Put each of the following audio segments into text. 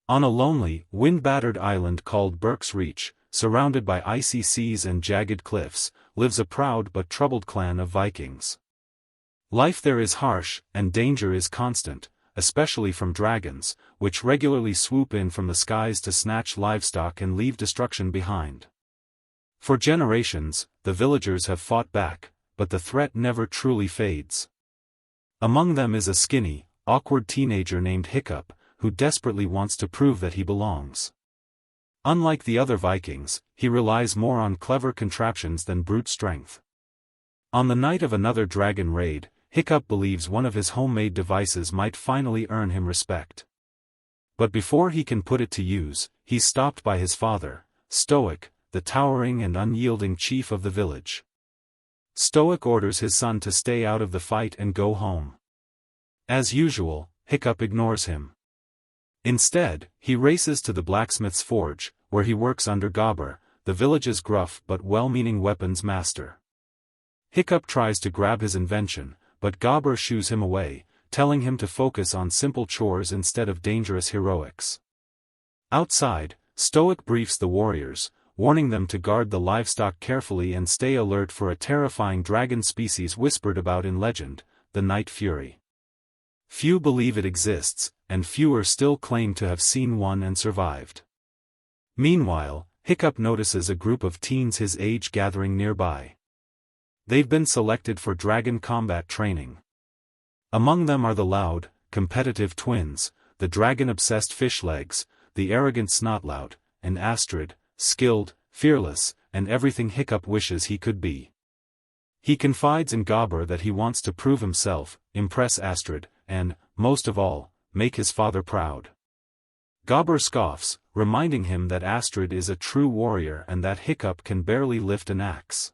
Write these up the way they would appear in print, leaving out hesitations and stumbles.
On a lonely, wind-battered island called Burke's Reach, surrounded by icy seas and jagged cliffs, lives a proud but troubled clan of Vikings. Life there is harsh, and danger is constant, especially from dragons, which regularly swoop in from the skies to snatch livestock and leave destruction behind. For generations, the villagers have fought back, but the threat never truly fades. Among them is a skinny, awkward teenager named Hiccup, who desperately wants to prove that he belongs. Unlike the other Vikings, he relies more on clever contraptions than brute strength. On the night of another dragon raid, Hiccup believes one of his homemade devices might finally earn him respect. But before he can put it to use, he's stopped by his father, Stoic, the towering and unyielding chief of the village. Stoic orders his son to stay out of the fight and go home. As usual, Hiccup ignores him. Instead, he races to the blacksmith's forge, where he works under Gobber, the village's gruff but well-meaning weapons master. Hiccup tries to grab his invention, but Gobber shoos him away, telling him to focus on simple chores instead of dangerous heroics. Outside, Stoic briefs the warriors, warning them to guard the livestock carefully and stay alert for a terrifying dragon species whispered about in legend, the Night Fury. Few believe it exists, and fewer still claim to have seen one and survived. Meanwhile, Hiccup notices a group of teens his age gathering nearby. They've been selected for dragon combat training. Among them are the loud, competitive twins, the dragon-obsessed Fishlegs, the arrogant Snotlout, and Astrid, skilled, fearless, and everything Hiccup wishes he could be. He confides in Gobber that he wants to prove himself, impress Astrid, and, most of all, make his father proud. Gobber scoffs, reminding him that Astrid is a true warrior and that Hiccup can barely lift an axe.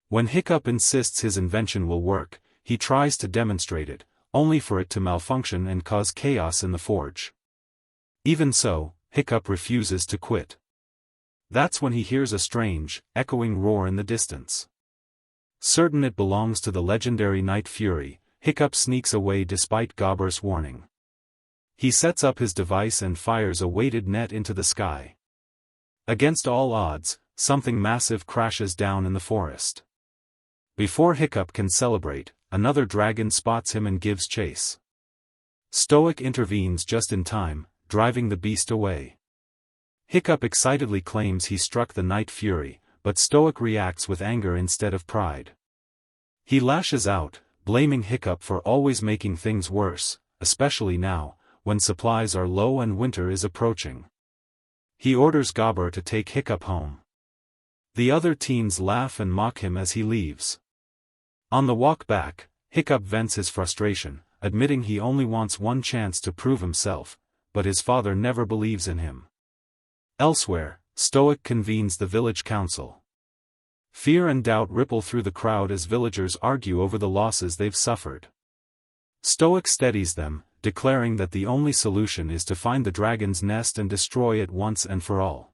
When Hiccup insists his invention will work, he tries to demonstrate it, only for it to malfunction and cause chaos in the forge. Even so, Hiccup refuses to quit. That's when he hears a strange, echoing roar in the distance. Certain it belongs to the legendary Night Fury, Hiccup sneaks away despite Gobber's warning. He sets up his device and fires a weighted net into the sky. Against all odds, something massive crashes down in the forest. Before Hiccup can celebrate, another dragon spots him and gives chase. Stoic intervenes just in time, driving the beast away. Hiccup excitedly claims he struck the Night Fury, but Stoic reacts with anger instead of pride. He lashes out, blaming Hiccup for always making things worse, especially now, when supplies are low and winter is approaching. He orders Gobber to take Hiccup home. The other teens laugh and mock him as he leaves. On the walk back, Hiccup vents his frustration, admitting he only wants one chance to prove himself, but his father never believes in him. Elsewhere, Stoic convenes the village council. Fear and doubt ripple through the crowd as villagers argue over the losses they've suffered. Stoic steadies them, declaring that the only solution is to find the dragon's nest and destroy it once and for all.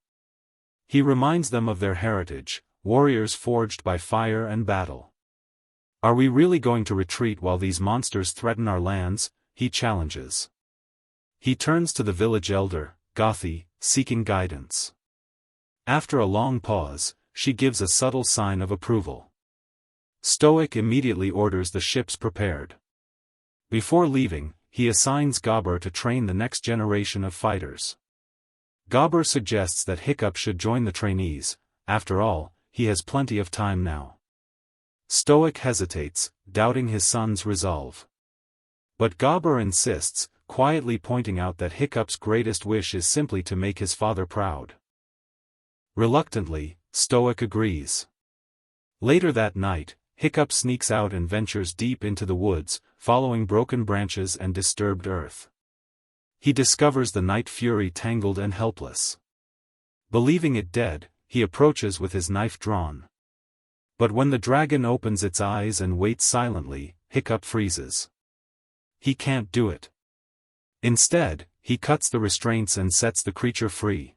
He reminds them of their heritage, warriors forged by fire and battle. Are we really going to retreat while these monsters threaten our lands? He challenges. He turns to the village elder, Gothi, seeking guidance. After a long pause, she gives a subtle sign of approval. Stoic immediately orders the ships prepared. Before leaving, he assigns Gobber to train the next generation of fighters. Gobber suggests that Hiccup should join the trainees, after all, he has plenty of time now. Stoic hesitates, doubting his son's resolve. But Gobber insists, quietly pointing out that Hiccup's greatest wish is simply to make his father proud. Reluctantly, Stoic agrees. Later that night, Hiccup sneaks out and ventures deep into the woods, following broken branches and disturbed earth. He discovers the Night Fury tangled and helpless. Believing it dead, he approaches with his knife drawn. But when the dragon opens its eyes and waits silently, Hiccup freezes. He can't do it. Instead, he cuts the restraints and sets the creature free.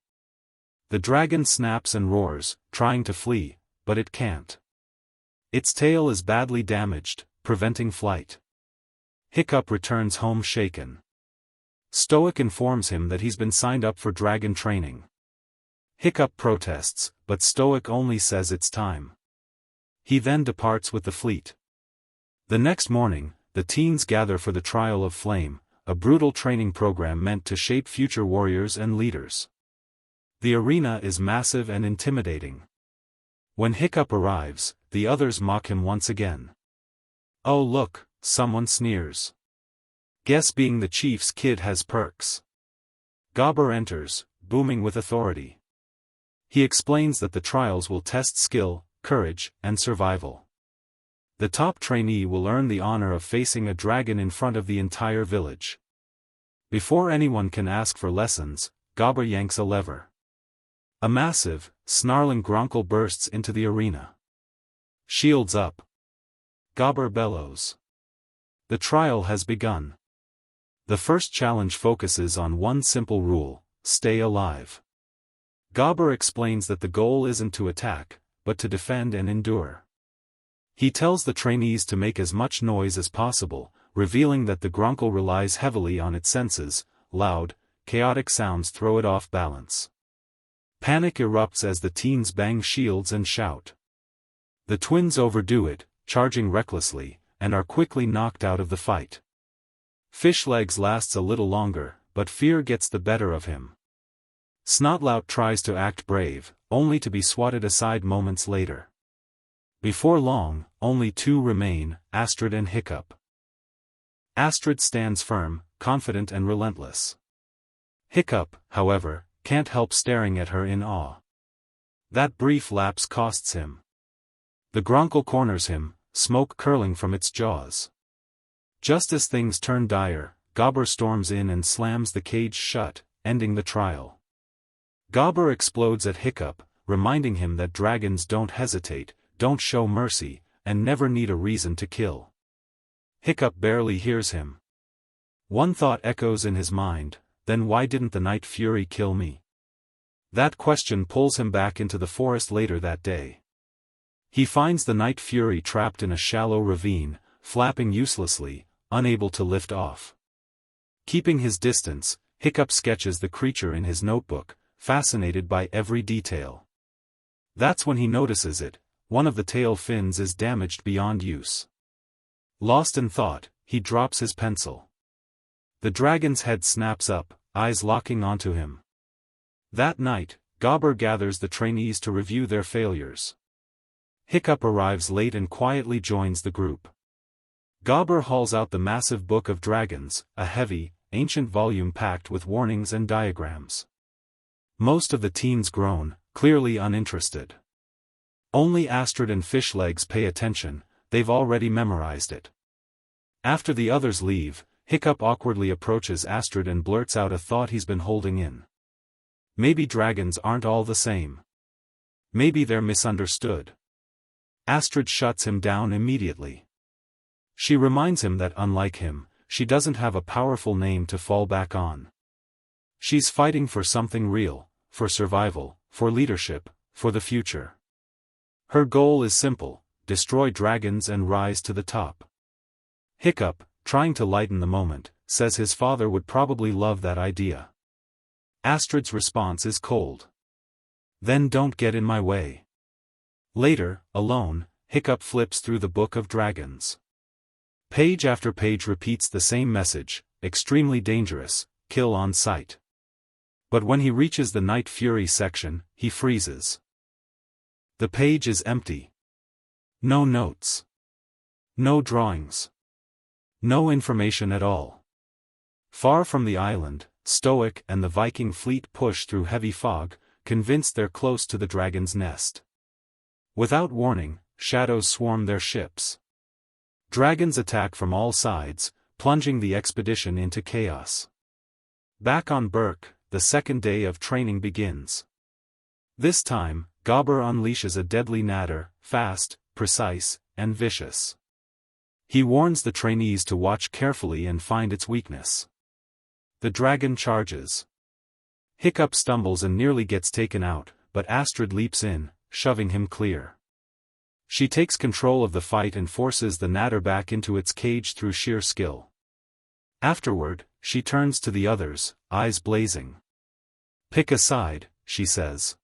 The dragon snaps and roars, trying to flee, but it can't. Its tail is badly damaged, preventing flight. Hiccup returns home shaken. Stoic informs him that he's been signed up for dragon training. Hiccup protests, but Stoic only says it's time. He then departs with the fleet. The next morning, the teens gather for the Trial of Flame, a brutal training program meant to shape future warriors and leaders. The arena is massive and intimidating. When Hiccup arrives, the others mock him once again. Oh look, someone sneers. Guess being the chief's kid has perks. Gobber enters, booming with authority. He explains that the trials will test skill, courage, and survival. The top trainee will earn the honor of facing a dragon in front of the entire village. Before anyone can ask for lessons, Gobber yanks a lever. A massive, snarling Gronkle bursts into the arena. Shields up. Gobber bellows. The trial has begun. The first challenge focuses on one simple rule: stay alive. Gobber explains that the goal isn't to attack, but to defend and endure. He tells the trainees to make as much noise as possible, revealing that the Gronkle relies heavily on its senses. Loud, chaotic sounds throw it off balance. Panic erupts as the teens bang shields and shout. The twins overdo it, charging recklessly, and are quickly knocked out of the fight. Fishlegs lasts a little longer, but fear gets the better of him. Snotlout tries to act brave, only to be swatted aside moments later. Before long, only two remain, Astrid and Hiccup. Astrid stands firm, confident and relentless. Hiccup, however, can't help staring at her in awe. That brief lapse costs him. The Gronkle corners him, smoke curling from its jaws. Just as things turn dire, Gobber storms in and slams the cage shut, ending the trial. Gobber explodes at Hiccup, reminding him that dragons don't hesitate, don't show mercy, and never need a reason to kill. Hiccup barely hears him. One thought echoes in his mind: then why didn't the Night Fury kill me? That question pulls him back into the forest later that day. He finds the Night Fury trapped in a shallow ravine, flapping uselessly, unable to lift off. Keeping his distance, Hiccup sketches the creature in his notebook, fascinated by every detail. That's when he notices it: one of the tail fins is damaged beyond use. Lost in thought, he drops his pencil. The dragon's head snaps up, eyes locking onto him. That night, Gobber gathers the trainees to review their failures. Hiccup arrives late and quietly joins the group. Gobber hauls out the massive Book of Dragons, a heavy, ancient volume packed with warnings and diagrams. Most of the teens groan, clearly uninterested. Only Astrid and Fishlegs pay attention, they've already memorized it. After the others leave, Hiccup awkwardly approaches Astrid and blurts out a thought he's been holding in. Maybe dragons aren't all the same. Maybe they're misunderstood. Astrid shuts him down immediately. She reminds him that unlike him, she doesn't have a powerful name to fall back on. She's fighting for something real, for survival, for leadership, for the future. Her goal is simple: destroy dragons and rise to the top. Hiccup, trying to lighten the moment, says his father would probably love that idea. Astrid's response is cold. Then don't get in my way. Later, alone, Hiccup flips through the Book of Dragons. Page after page repeats the same message: extremely dangerous, kill on sight. But when he reaches the Night Fury section, he freezes. The page is empty. No notes. No drawings. No information at all. Far from the island, Stoic and the Viking fleet push through heavy fog, convinced they're close to the dragon's nest. Without warning, shadows swarm their ships. Dragons attack from all sides, plunging the expedition into chaos. Back on Berk, the second day of training begins. This time, Gobber unleashes a deadly natter, fast, precise, and vicious. He warns the trainees to watch carefully and find its weakness. The dragon charges. Hiccup stumbles and nearly gets taken out, but Astrid leaps in, shoving him clear. She takes control of the fight and forces the natter back into its cage through sheer skill. Afterward, she turns to the others, eyes blazing. "Pick a side," she says.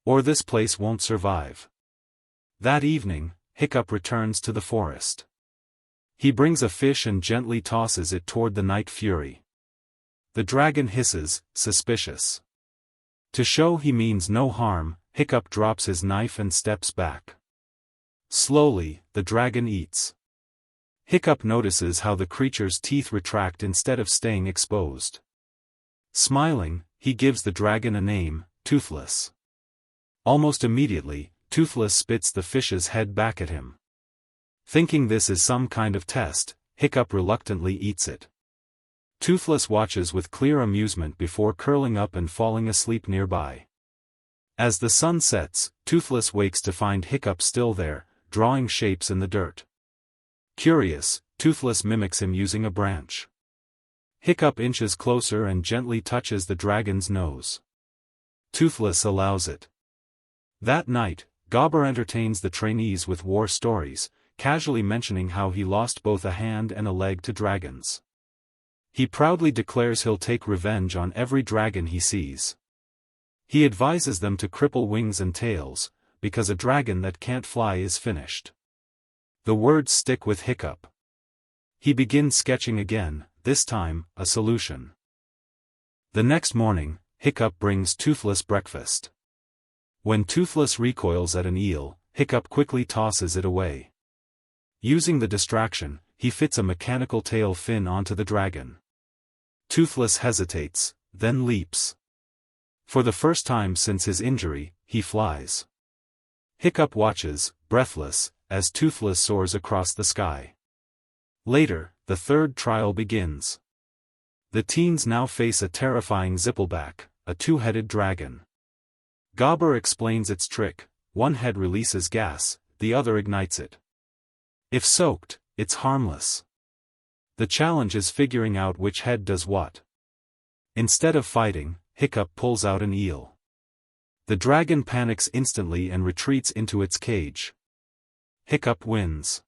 "Or this place won't survive." That evening, Hiccup returns to the forest. He brings a fish and gently tosses it toward the night fury. The dragon hisses, suspicious. To show he means no harm, Hiccup drops his knife and steps back. Slowly, the dragon eats. Hiccup notices how the creature's teeth retract instead of staying exposed. Smiling, he gives the dragon a name, Toothless. Almost immediately, Toothless spits the fish's head back at him. Thinking this is some kind of test, Hiccup reluctantly eats it. Toothless watches with clear amusement before curling up and falling asleep nearby. As the sun sets, Toothless wakes to find Hiccup still there, drawing shapes in the dirt. Curious, Toothless mimics him using a branch. Hiccup inches closer and gently touches the dragon's nose. Toothless allows it. That night, Gobber entertains the trainees with war stories, casually mentioning how he lost both a hand and a leg to dragons. He proudly declares he'll take revenge on every dragon he sees. He advises them to cripple wings and tails, because a dragon that can't fly is finished. The words stick with Hiccup. He begins sketching again, this time, a solution. The next morning, Hiccup brings Toothless breakfast. When Toothless recoils at an eel, Hiccup quickly tosses it away. Using the distraction, he fits a mechanical tail fin onto the dragon. Toothless hesitates, then leaps. For the first time since his injury, he flies. Hiccup watches, breathless, as Toothless soars across the sky. Later, the third trial begins. The teens now face a terrifying zippleback, a two-headed dragon. Gobber explains its trick: one head releases gas, the other ignites it. If soaked, it's harmless. The challenge is figuring out which head does what. Instead of fighting, Hiccup pulls out an eel. The dragon panics instantly and retreats into its cage. Hiccup wins.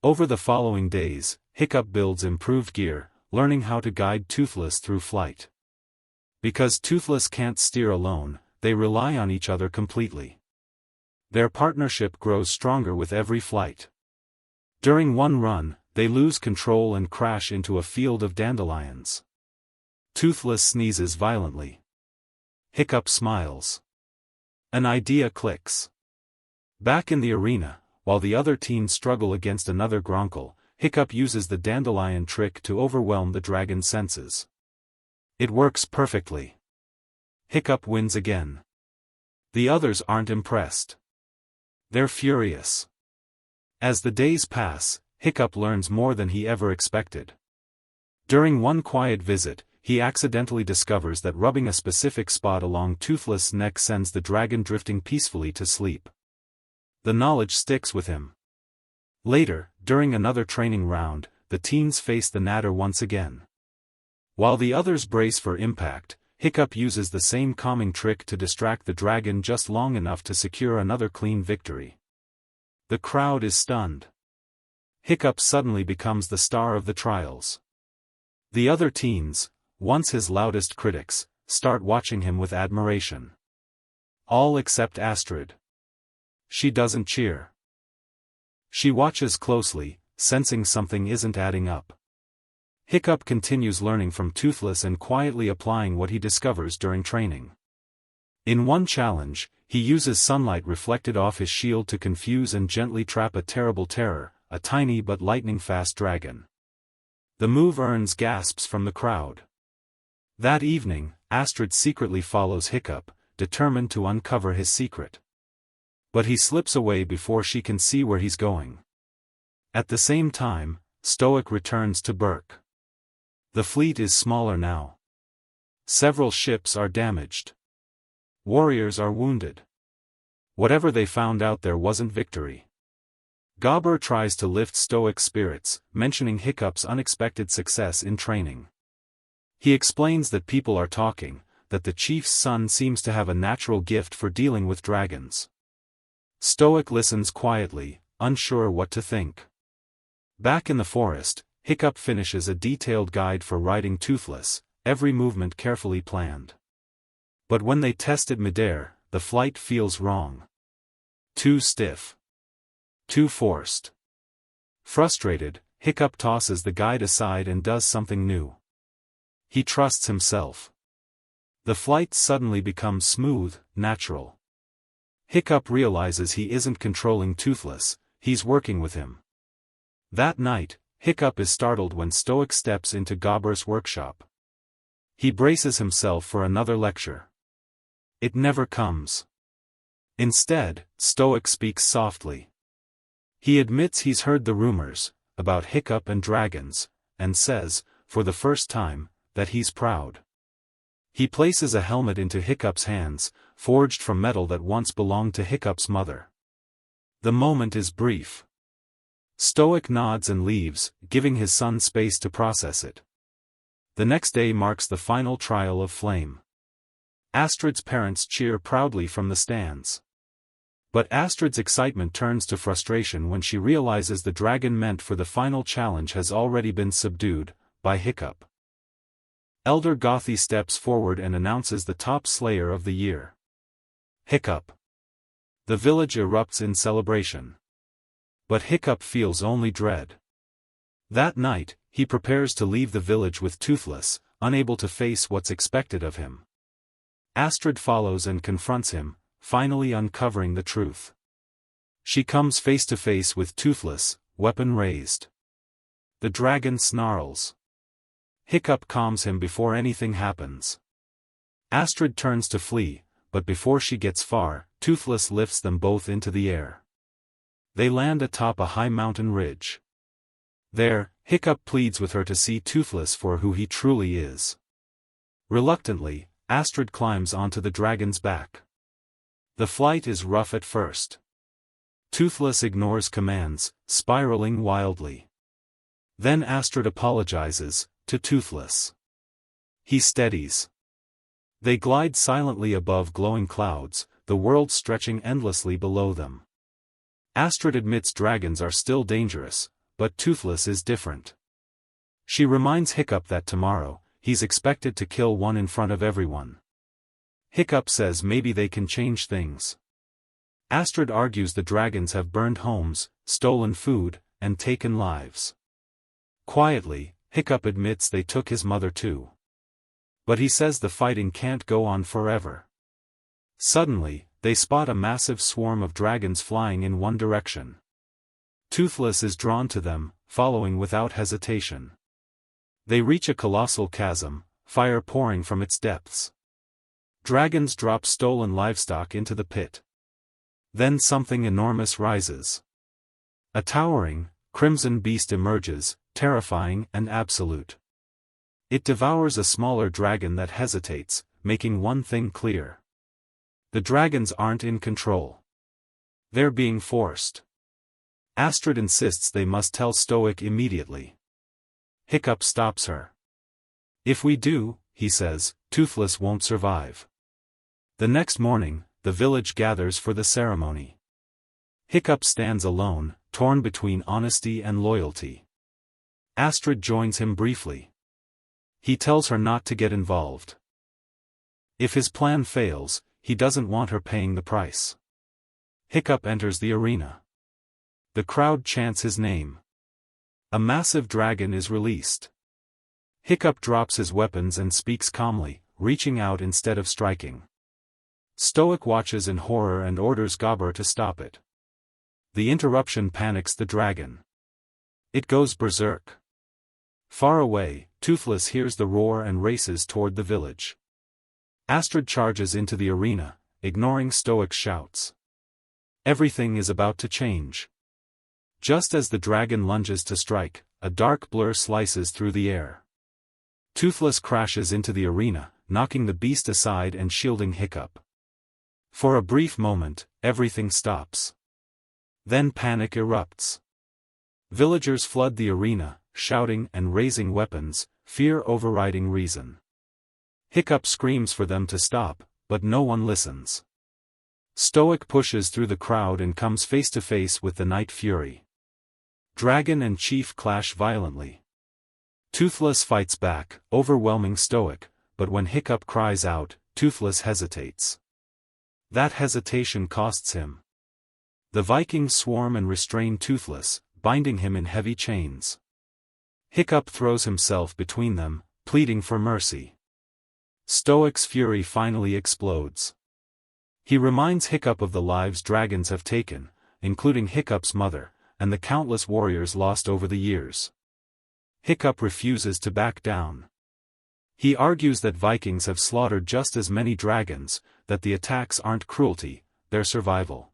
Over the following days, Hiccup builds improved gear, learning how to guide Toothless through flight. Because Toothless can't steer alone, they rely on each other completely. Their partnership grows stronger with every flight. During one run, they lose control and crash into a field of dandelions. Toothless sneezes violently. Hiccup smiles. An idea clicks. Back in the arena, while the other teens struggle against another Gronkle, Hiccup uses the dandelion trick to overwhelm the dragon's senses. It works perfectly. Hiccup wins again. The others aren't impressed. They're furious. As the days pass, Hiccup learns more than he ever expected. During one quiet visit, he accidentally discovers that rubbing a specific spot along Toothless' neck sends the dragon drifting peacefully to sleep. The knowledge sticks with him. Later, during another training round, the teens face the Natter once again. While the others brace for impact, Hiccup uses the same calming trick to distract the dragon just long enough to secure another clean victory. The crowd is stunned. Hiccup suddenly becomes the star of the trials. The other teens, once his loudest critics, start watching him with admiration. All except Astrid. She doesn't cheer. She watches closely, sensing something isn't adding up. Hiccup continues learning from Toothless and quietly applying what he discovers during training. In one challenge, he uses sunlight reflected off his shield to confuse and gently trap a terrible terror, a tiny but lightning-fast dragon. The move earns gasps from the crowd. That evening, Astrid secretly follows Hiccup, determined to uncover his secret. But he slips away before she can see where he's going. At the same time, Stoic returns to Berk. The fleet is smaller now. Several ships are damaged. Warriors are wounded. Whatever they found out, there wasn't victory. Gobber tries to lift Stoic's spirits, mentioning Hiccup's unexpected success in training. He explains that people are talking, that the chief's son seems to have a natural gift for dealing with dragons. Stoic listens quietly, unsure what to think. Back in the forest, Hiccup finishes a detailed guide for riding Toothless, every movement carefully planned. But when they test it midair, the flight feels wrong. Too stiff. Too forced. Frustrated, Hiccup tosses the guide aside and does something new. He trusts himself. The flight suddenly becomes smooth, natural. Hiccup realizes he isn't controlling Toothless, he's working with him. That night, Hiccup is startled when Stoic steps into Gobber's workshop. He braces himself for another lecture. It never comes. Instead, Stoic speaks softly. He admits he's heard the rumors about Hiccup and dragons, and says, for the first time, that he's proud. He places a helmet into Hiccup's hands, forged from metal that once belonged to Hiccup's mother. The moment is brief. Stoic nods and leaves, giving his son space to process it. The next day marks the final trial of Flame. Astrid's parents cheer proudly from the stands. But Astrid's excitement turns to frustration when she realizes the dragon meant for the final challenge has already been subdued, by Hiccup. Elder Gothi steps forward and announces the top slayer of the year. Hiccup. The village erupts in celebration. But Hiccup feels only dread. That night, he prepares to leave the village with Toothless, unable to face what's expected of him. Astrid follows and confronts him, finally uncovering the truth. She comes face to face with Toothless, weapon raised. The dragon snarls. Hiccup calms him before anything happens. Astrid turns to flee, but before she gets far, Toothless lifts them both into the air. They land atop a high mountain ridge. There, Hiccup pleads with her to see Toothless for who he truly is. Reluctantly, Astrid climbs onto the dragon's back. The flight is rough at first. Toothless ignores commands, spiraling wildly. Then Astrid apologizes, to Toothless. He steadies. They glide silently above glowing clouds, the world stretching endlessly below them. Astrid admits dragons are still dangerous, but Toothless is different. She reminds Hiccup that tomorrow, he's expected to kill one in front of everyone. Hiccup says maybe they can change things. Astrid argues the dragons have burned homes, stolen food, and taken lives. Quietly, Hiccup admits they took his mother too. But he says the fighting can't go on forever. Suddenly, they spot a massive swarm of dragons flying in one direction. Toothless is drawn to them, following without hesitation. They reach a colossal chasm, fire pouring from its depths. Dragons drop stolen livestock into the pit. Then something enormous rises. A towering, crimson beast emerges, terrifying and absolute. It devours a smaller dragon that hesitates, making one thing clear. The dragons aren't in control. They're being forced. Astrid insists they must tell Stoic immediately. Hiccup stops her. If we do, he says, Toothless won't survive. The next morning, the village gathers for the ceremony. Hiccup stands alone, torn between honesty and loyalty. Astrid joins him briefly. He tells her not to get involved. If his plan fails, he doesn't want her paying the price. Hiccup enters the arena. The crowd chants his name. A massive dragon is released. Hiccup drops his weapons and speaks calmly, reaching out instead of striking. Stoic watches in horror and orders Gobber to stop it. The interruption panics the dragon. It goes berserk. Far away, Toothless hears the roar and races toward the village. Astrid charges into the arena, ignoring Stoic's shouts. Everything is about to change. Just as the dragon lunges to strike, a dark blur slices through the air. Toothless crashes into the arena, knocking the beast aside and shielding Hiccup. For a brief moment, everything stops. Then panic erupts. Villagers flood the arena, shouting and raising weapons, fear overriding reason. Hiccup screams for them to stop, but no one listens. Stoic pushes through the crowd and comes face to face with the Night Fury. Dragon and Chief clash violently. Toothless fights back, overwhelming Stoic, but when Hiccup cries out, Toothless hesitates. That hesitation costs him. The Vikings swarm and restrain Toothless, binding him in heavy chains. Hiccup throws himself between them, pleading for mercy. Stoic's fury finally explodes. He reminds Hiccup of the lives dragons have taken, including Hiccup's mother, and the countless warriors lost over the years. Hiccup refuses to back down. He argues that Vikings have slaughtered just as many dragons, that the attacks aren't cruelty, they're survival.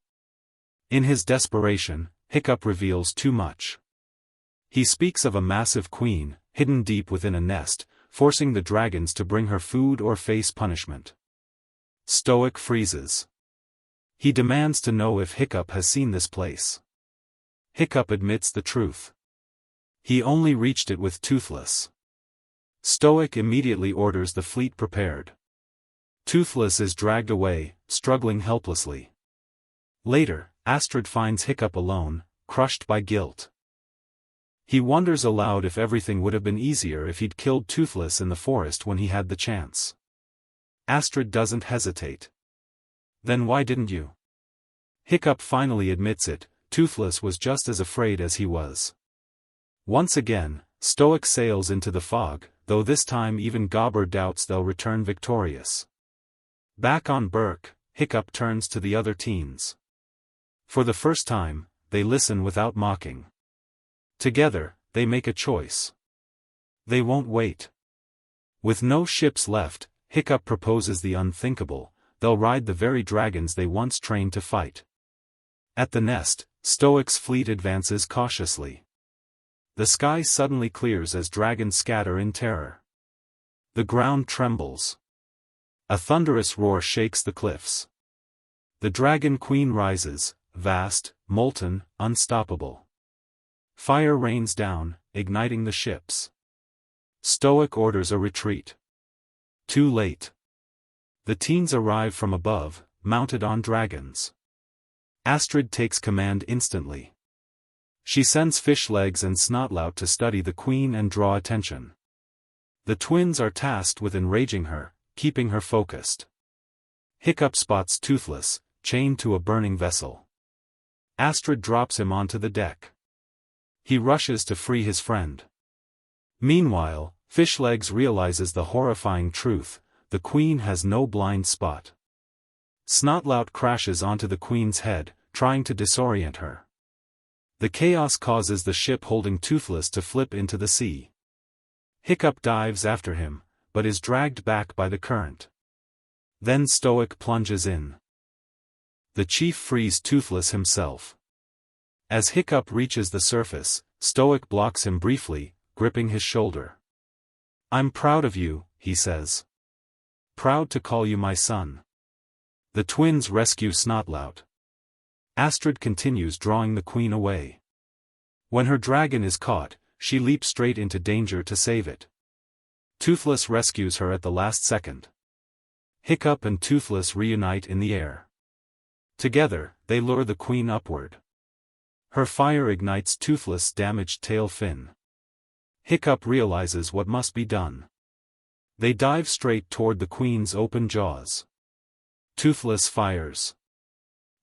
In his desperation, Hiccup reveals too much. He speaks of a massive queen, hidden deep within a nest, forcing the dragons to bring her food or face punishment. Stoic freezes. He demands to know if Hiccup has seen this place. Hiccup admits the truth. He only reached it with Toothless. Stoic immediately orders the fleet prepared. Toothless is dragged away, struggling helplessly. Later, Astrid finds Hiccup alone, crushed by guilt. He wonders aloud if everything would have been easier if he'd killed Toothless in the forest when he had the chance. Astrid doesn't hesitate. Then why didn't you? Hiccup finally admits it, Toothless was just as afraid as he was. Once again, Stoic sails into the fog, though this time even Gobber doubts they'll return victorious. Back on Berk, Hiccup turns to the other teens. For the first time, they listen without mocking. Together, they make a choice. They won't wait. With no ships left, Hiccup proposes the unthinkable, they'll ride the very dragons they once trained to fight. At the nest, Stoic's fleet advances cautiously. The sky suddenly clears as dragons scatter in terror. The ground trembles. A thunderous roar shakes the cliffs. The dragon queen rises, vast, molten, unstoppable. Fire rains down, igniting the ships. Stoic orders a retreat. Too late. The teens arrive from above, mounted on dragons. Astrid takes command instantly. She sends Fishlegs and Snotlout to study the queen and draw attention. The twins are tasked with enraging her, keeping her focused. Hiccup spots Toothless, chained to a burning vessel. Astrid drops him onto the deck. He rushes to free his friend. Meanwhile, Fishlegs realizes the horrifying truth, the queen has no blind spot. Snotlout crashes onto the queen's head, trying to disorient her. The chaos causes the ship holding Toothless to flip into the sea. Hiccup dives after him, but is dragged back by the current. Then Stoic plunges in. The chief frees Toothless himself. As Hiccup reaches the surface, Stoic blocks him briefly, gripping his shoulder. "I'm proud of you," he says. "Proud to call you my son." The twins rescue Snotlout. Astrid continues drawing the queen away. When her dragon is caught, she leaps straight into danger to save it. Toothless rescues her at the last second. Hiccup and Toothless reunite in the air. Together, they lure the queen upward. Her fire ignites Toothless' damaged tail fin. Hiccup realizes what must be done. They dive straight toward the queen's open jaws. Toothless fires.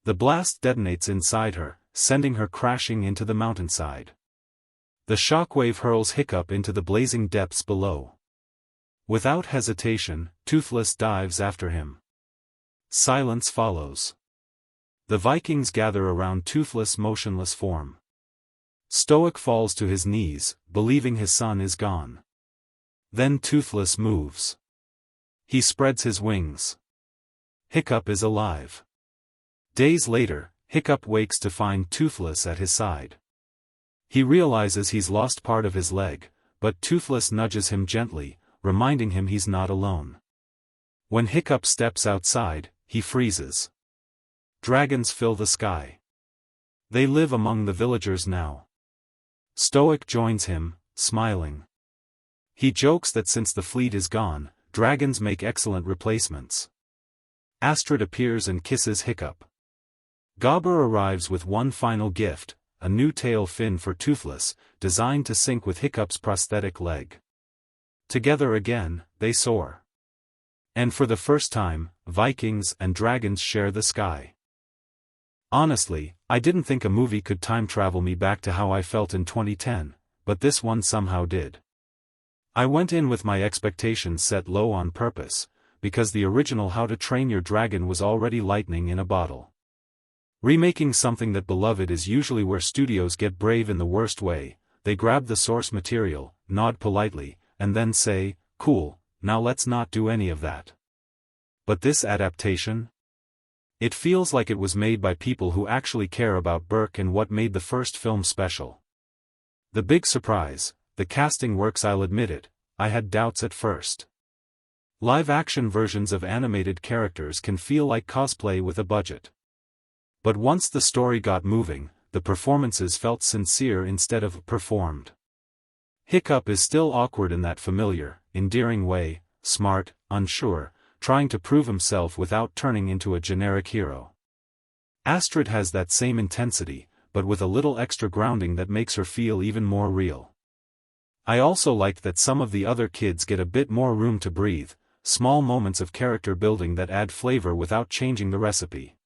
The blast detonates inside her, sending her crashing into the mountainside. The shockwave hurls Hiccup into the blazing depths below. Without hesitation, Toothless dives after him. Silence follows. The Vikings gather around Toothless' motionless form. Stoic falls to his knees, believing his son is gone. Then Toothless moves. He spreads his wings. Hiccup is alive. Days later, Hiccup wakes to find Toothless at his side. He realizes he's lost part of his leg, but Toothless nudges him gently, reminding him he's not alone. When Hiccup steps outside, he freezes. Dragons fill the sky. They live among the villagers now. Stoic joins him, smiling. He jokes that since the fleet is gone, dragons make excellent replacements. Astrid appears and kisses Hiccup. Gobber arrives with one final gift, a new tail fin for Toothless, designed to sync with Hiccup's prosthetic leg. Together again, they soar. And for the first time, Vikings and dragons share the sky. Honestly, I didn't think a movie could time travel me back to how I felt in 2010, but this one somehow did. I went in with my expectations set low on purpose, because the original How to Train Your Dragon was already lightning in a bottle. Remaking something that beloved is usually where studios get brave in the worst way. They grab the source material, nod politely, and then say, "Cool, now let's not do any of that." But this adaptation? It feels like it was made by people who actually care about Burke and what made the first film special. The big surprise, the casting works. I'll admit it, I had doubts at first. Live-action versions of animated characters can feel like cosplay with a budget. But once the story got moving, the performances felt sincere instead of performed. Hiccup is still awkward in that familiar, endearing way, smart, unsure, trying to prove himself without turning into a generic hero. Astrid has that same intensity, but with a little extra grounding that makes her feel even more real. I also liked that some of the other kids get a bit more room to breathe, small moments of character building that add flavor without changing the recipe.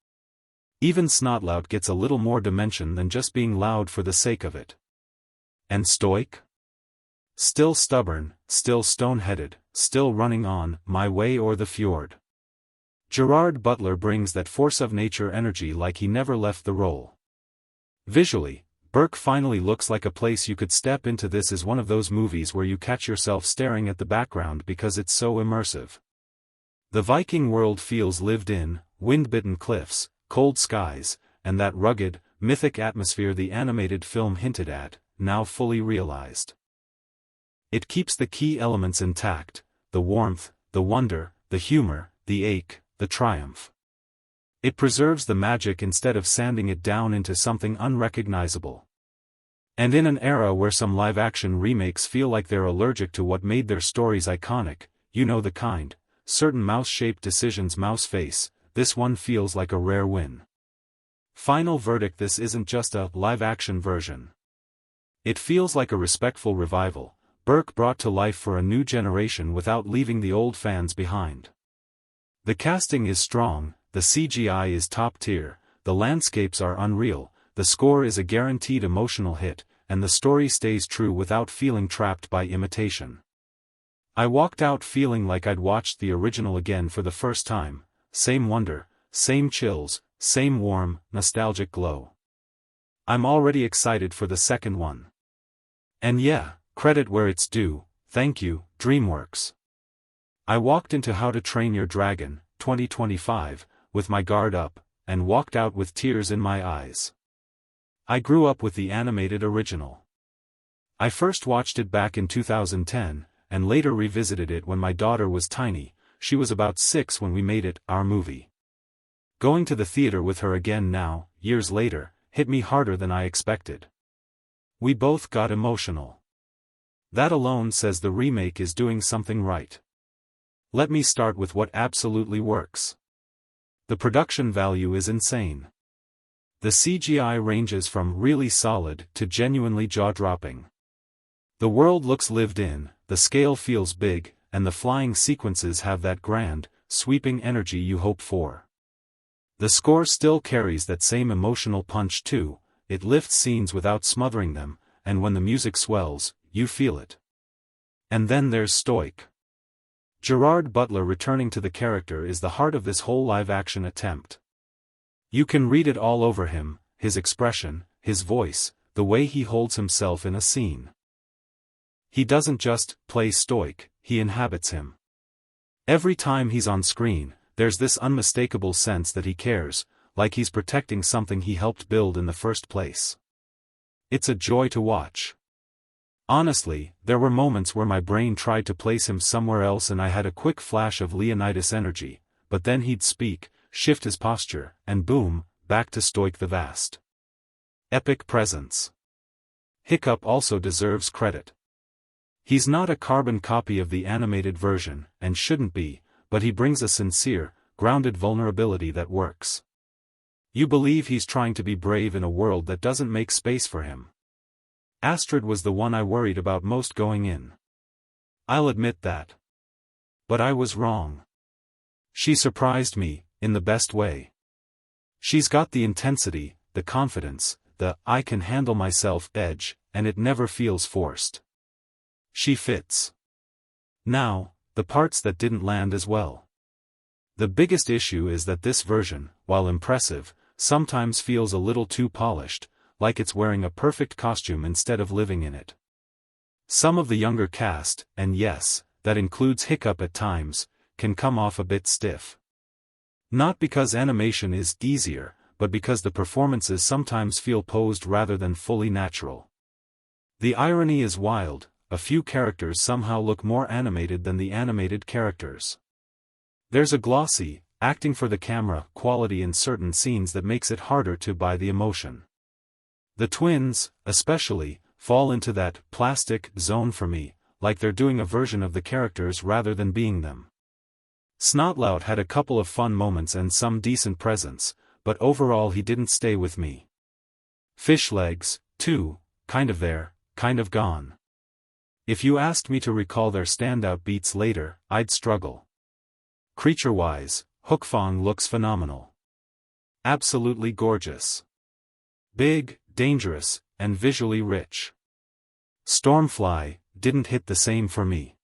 Even Snotlout gets a little more dimension than just being loud for the sake of it. And Stoic? Still stubborn, still stone-headed, still running on my way or the fjord. Gerard Butler brings that force of nature energy like he never left the role. Visually, Burke finally looks like a place you could step into. This is one of those movies where you catch yourself staring at the background because it's so immersive. The Viking world feels lived in, wind-bitten cliffs, cold skies, and that rugged, mythic atmosphere the animated film hinted at, now fully realized. It keeps the key elements intact: the warmth, the wonder, the humor, the ache, the triumph. It preserves the magic instead of sanding it down into something unrecognizable. And in an era where some live-action remakes feel like they're allergic to what made their stories iconic, you know the kind, certain mouse-shaped decisions, mouse face, this one feels like a rare win. Final verdict: this isn't just a live-action version. It feels like a respectful revival, Burke brought to life for a new generation without leaving the old fans behind. The casting is strong, the CGI is top tier, the landscapes are unreal, the score is a guaranteed emotional hit, and the story stays true without feeling trapped by imitation. I walked out feeling like I'd watched the original again for the first time. Same wonder, same chills, same warm, nostalgic glow. I'm already excited for the second one. And yeah, credit where it's due, thank you, DreamWorks. I walked into How to Train Your Dragon, 2025, with my guard up, and walked out with tears in my eyes. I grew up with the animated original. I first watched it back in 2010, and later revisited it when my daughter was tiny. She was about 6 when we made it our movie. Going to the theater with her again now, years later, hit me harder than I expected. We both got emotional. That alone says the remake is doing something right. Let me start with what absolutely works. The production value is insane. The CGI ranges from really solid to genuinely jaw-dropping. The world looks lived in, the scale feels big, and the flying sequences have that grand, sweeping energy you hope for. The score still carries that same emotional punch too. It lifts scenes without smothering them, and when the music swells, you feel it. And then there's Stoic. Gerard Butler returning to the character is the heart of this whole live-action attempt. You can read it all over him, his expression, his voice, the way he holds himself in a scene. He doesn't just play Stoic, he inhabits him. Every time he's on screen, there's this unmistakable sense that he cares, like he's protecting something he helped build in the first place. It's a joy to watch. Honestly, there were moments where my brain tried to place him somewhere else and I had a quick flash of Leonidas energy, but then he'd speak, shift his posture, and boom, back to Stoic the vast. Epic presence. Hiccup also deserves credit. He's not a carbon copy of the animated version, and shouldn't be, but he brings a sincere, grounded vulnerability that works. You believe he's trying to be brave in a world that doesn't make space for him. Astrid was the one I worried about most going in. I'll admit that. But I was wrong. She surprised me, in the best way. She's got the intensity, the confidence, the I can handle myself edge, and it never feels forced. She fits. Now, the parts that didn't land as well. The biggest issue is that this version, while impressive, sometimes feels a little too polished, like it's wearing a perfect costume instead of living in it. Some of the younger cast, and yes, that includes Hiccup at times, can come off a bit stiff. Not because animation is easier, but because the performances sometimes feel posed rather than fully natural. The irony is wild, a few characters somehow look more animated than the animated characters. There's a glossy, acting for the camera quality in certain scenes that makes it harder to buy the emotion. The twins, especially, fall into that plastic zone for me, like they're doing a version of the characters rather than being them. Snotlout had a couple of fun moments and some decent presence, but overall he didn't stay with me. Fishlegs, too, kind of there, kind of gone. If you asked me to recall their standout beats later, I'd struggle. Creature-wise, Hookfang looks phenomenal. Absolutely gorgeous. Big, dangerous, and visually rich. Stormfly didn't hit the same for me.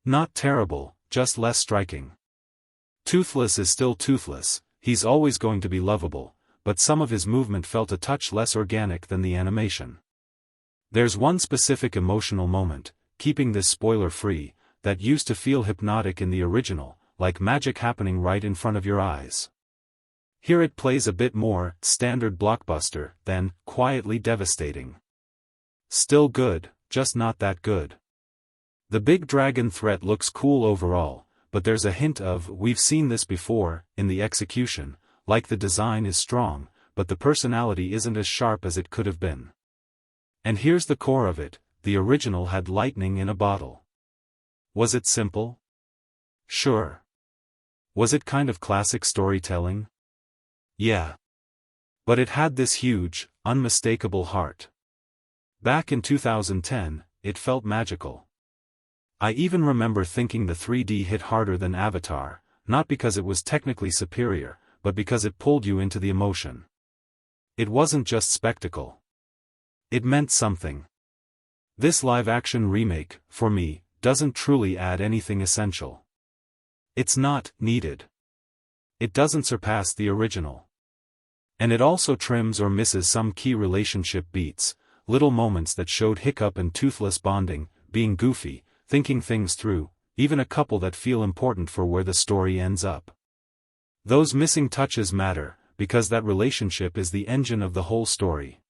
Not terrible, just less striking. Toothless is still Toothless, he's always going to be lovable, but some of his movement felt a touch less organic than the animation. There's one specific emotional moment, keeping this spoiler-free, that used to feel hypnotic in the original, like magic happening right in front of your eyes. Here it plays a bit more standard blockbuster than quietly devastating. Still good, just not that good. The big dragon threat looks cool overall, but there's a hint of "we've seen this before" in the execution, like the design is strong, but the personality isn't as sharp as it could have been. And here's the core of it, the original had lightning in a bottle. Was it simple? Sure. Was it kind of classic storytelling? Yeah. But it had this huge, unmistakable heart. Back in 2010, it felt magical. I even remember thinking the 3D hit harder than Avatar, not because it was technically superior, but because it pulled you into the emotion. It wasn't just spectacle. It meant something. This live-action remake, for me, doesn't truly add anything essential. It's not needed. It doesn't surpass the original. And it also trims or misses some key relationship beats, little moments that showed Hiccup and Toothless bonding, being goofy, thinking things through, even a couple that feel important for where the story ends up. Those missing touches matter, because that relationship is the engine of the whole story.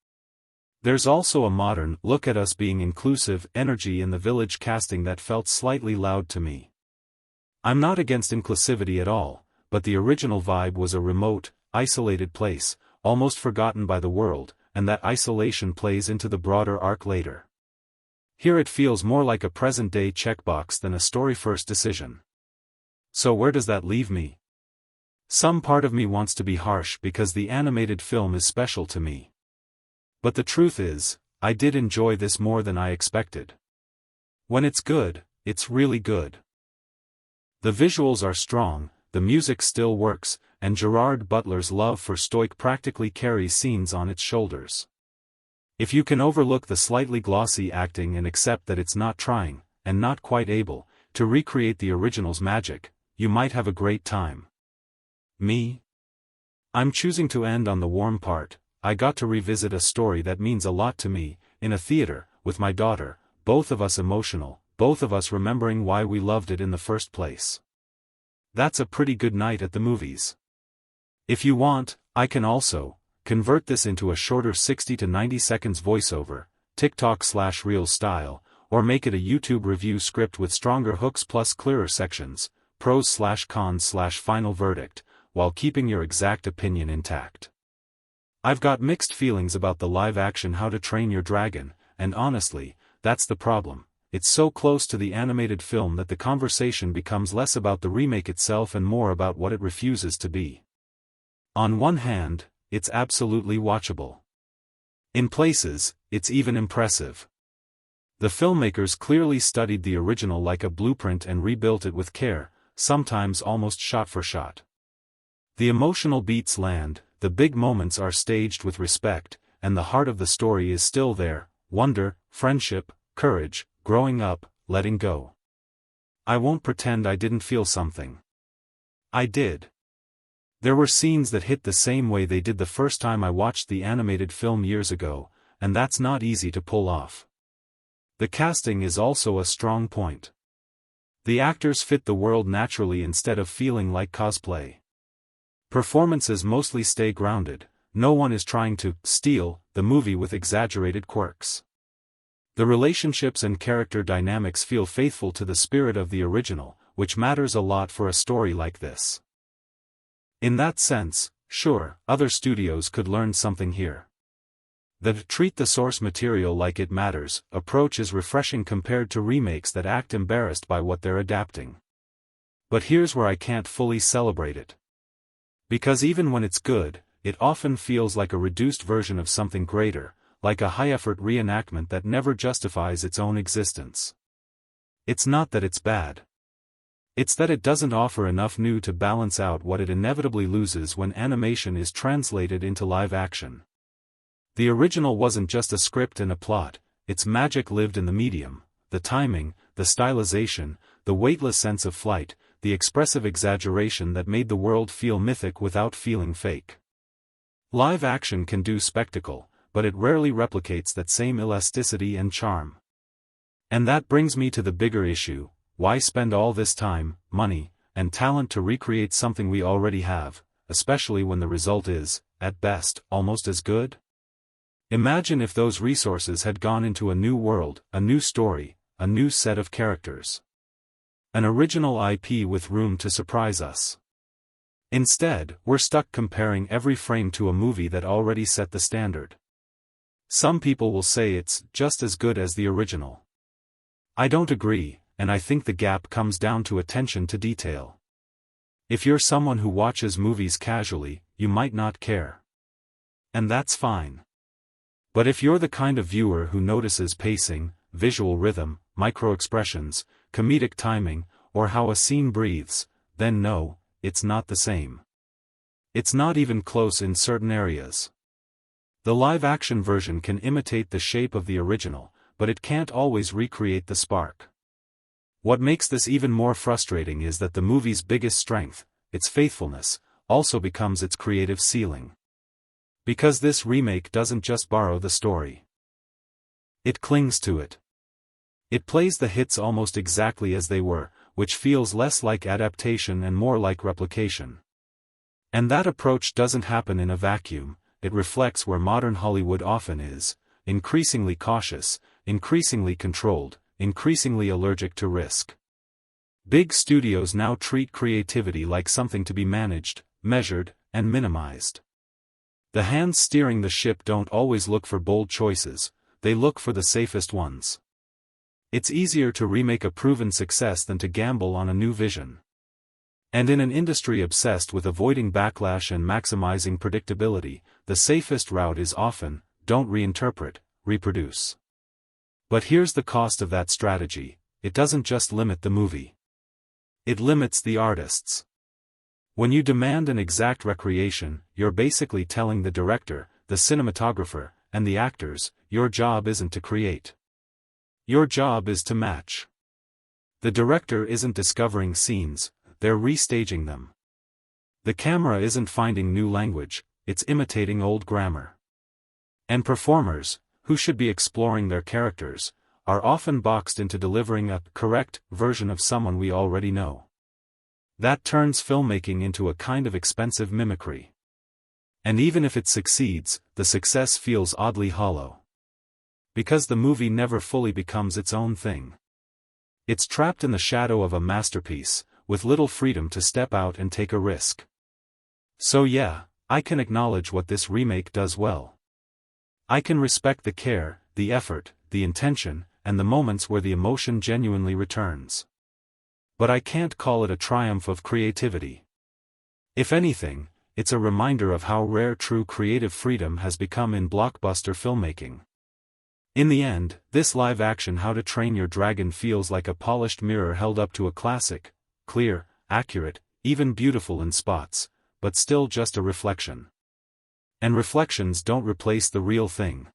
There's also a modern look at us being inclusive energy in the village casting that felt slightly loud to me. I'm not against inclusivity at all, but the original vibe was a remote, isolated place, almost forgotten by the world, and that isolation plays into the broader arc later. Here it feels more like a present-day checkbox than a story-first decision. So where does that leave me? Some part of me wants to be harsh because the animated film is special to me. But the truth is, I did enjoy this more than I expected. When it's good, it's really good. The visuals are strong, the music still works, and Gerard Butler's love for Stoic practically carries scenes on its shoulders. If you can overlook the slightly glossy acting and accept that it's not trying, and not quite able, to recreate the original's magic, you might have a great time. Me? I'm choosing to end on the warm part. I got to revisit a story that means a lot to me, in a theater, with my daughter, both of us emotional, both of us remembering why we loved it in the first place. That's a pretty good night at the movies. If you want, I can also convert this into a shorter 60 to 90 seconds voiceover, TikTok/Reel style, or make it a YouTube review script with stronger hooks plus clearer sections, pros/cons/final verdict, while keeping your exact opinion intact. I've got mixed feelings about the live-action How to Train Your Dragon, and honestly, that's the problem. It's so close to the animated film that the conversation becomes less about the remake itself and more about what it refuses to be. On one hand, it's absolutely watchable. In places, it's even impressive. The filmmakers clearly studied the original like a blueprint and rebuilt it with care, sometimes almost shot for shot. The emotional beats land, the big moments are staged with respect, and the heart of the story is still there: wonder, friendship, courage, growing up, letting go. I won't pretend I didn't feel something. I did. There were scenes that hit the same way they did the first time I watched the animated film years ago, and that's not easy to pull off. The casting is also a strong point. The actors fit the world naturally instead of feeling like cosplay. Performances mostly stay grounded, no one is trying to steal the movie with exaggerated quirks. The relationships and character dynamics feel faithful to the spirit of the original, which matters a lot for a story like this. In that sense, sure, other studios could learn something here. The treat the source material like it matters approach is refreshing compared to remakes that act embarrassed by what they're adapting. But here's where I can't fully celebrate it. Because even when it's good, it often feels like a reduced version of something greater, like a high-effort reenactment that never justifies its own existence. It's not that it's bad. It's that it doesn't offer enough new to balance out what it inevitably loses when animation is translated into live action. The original wasn't just a script and a plot, its magic lived in the medium, the timing, the stylization, the weightless sense of flight, the expressive exaggeration that made the world feel mythic without feeling fake. Live action can do spectacle, but it rarely replicates that same elasticity and charm. And that brings me to the bigger issue: why spend all this time, money, and talent to recreate something we already have, especially when the result is, at best, almost as good? Imagine if those resources had gone into a new world, a new story, a new set of characters. An original IP with room to surprise us. Instead, we're stuck comparing every frame to a movie that already set the standard. Some people will say it's just as good as the original. I don't agree, and I think the gap comes down to attention to detail. If you're someone who watches movies casually, you might not care. And that's fine. But if you're the kind of viewer who notices pacing, visual rhythm, micro-expressions, comedic timing, or how a scene breathes, then no, it's not the same. It's not even close in certain areas. The live-action version can imitate the shape of the original, but it can't always recreate the spark. What makes this even more frustrating is that the movie's biggest strength, its faithfulness, also becomes its creative ceiling. Because this remake doesn't just borrow the story. It clings to it. It plays the hits almost exactly as they were, which feels less like adaptation and more like replication. And that approach doesn't happen in a vacuum, it reflects where modern Hollywood often is: increasingly cautious, increasingly controlled, increasingly allergic to risk. Big studios now treat creativity like something to be managed, measured, and minimized. The hands steering the ship don't always look for bold choices, they look for the safest ones. It's easier to remake a proven success than to gamble on a new vision. And in an industry obsessed with avoiding backlash and maximizing predictability, the safest route is often, don't reinterpret, reproduce. But here's the cost of that strategy: it doesn't just limit the movie. It limits the artists. When you demand an exact recreation, you're basically telling the director, the cinematographer, and the actors, your job isn't to create. Your job is to match. The director isn't discovering scenes, they're restaging them. The camera isn't finding new language, it's imitating old grammar. And performers, who should be exploring their characters, are often boxed into delivering a correct version of someone we already know. That turns filmmaking into a kind of expensive mimicry. And even if it succeeds, the success feels oddly hollow. Because the movie never fully becomes its own thing. It's trapped in the shadow of a masterpiece, with little freedom to step out and take a risk. So yeah, I can acknowledge what this remake does well. I can respect the care, the effort, the intention, and the moments where the emotion genuinely returns. But I can't call it a triumph of creativity. If anything, it's a reminder of how rare true creative freedom has become in blockbuster filmmaking. In the end, this live-action How to Train Your Dragon feels like a polished mirror held up to a classic, clear, accurate, even beautiful in spots, but still just a reflection. And reflections don't replace the real thing.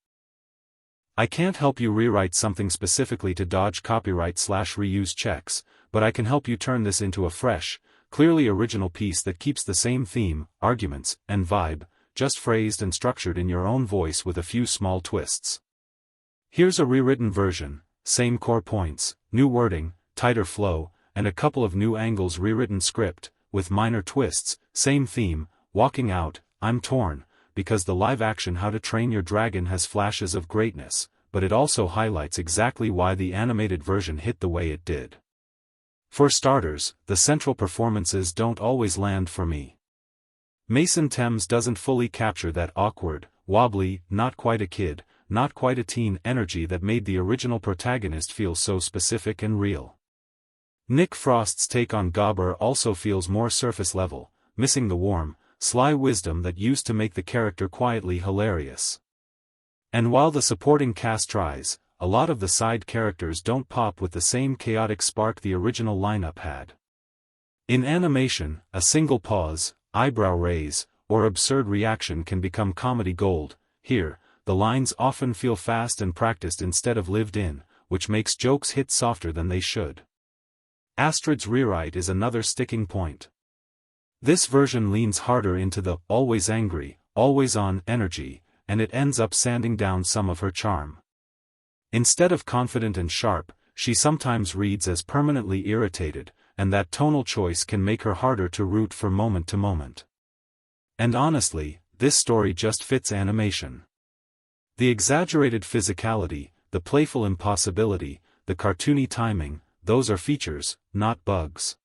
I can't help you rewrite something specifically to dodge copyright/reuse checks, but I can help you turn this into a fresh, clearly original piece that keeps the same theme, arguments, and vibe, just phrased and structured in your own voice with a few small twists. Here's a rewritten version, same core points, new wording, tighter flow, and a couple of new angles. Rewritten script, with minor twists, same theme, walking out. I'm torn, because the live-action How to Train Your Dragon has flashes of greatness, but it also highlights exactly why the animated version hit the way it did. For starters, the central performances don't always land for me. Mason Thames doesn't fully capture that awkward, wobbly, not quite a kid, not quite a teen energy that made the original protagonist feel so specific and real. Nick Frost's take on Gobber also feels more surface level, missing the warm, sly wisdom that used to make the character quietly hilarious. And while the supporting cast tries, a lot of the side characters don't pop with the same chaotic spark the original lineup had. In animation, a single pause, eyebrow raise, or absurd reaction can become comedy gold. Here, the lines often feel fast and practiced instead of lived in, which makes jokes hit softer than they should. Astrid's rewrite is another sticking point. This version leans harder into the always angry, always on energy, and it ends up sanding down some of her charm. Instead of confident and sharp, she sometimes reads as permanently irritated, and that tonal choice can make her harder to root for moment to moment. And honestly, this story just fits animation. The exaggerated physicality, the playful impossibility, the cartoony timing, those are features, not bugs.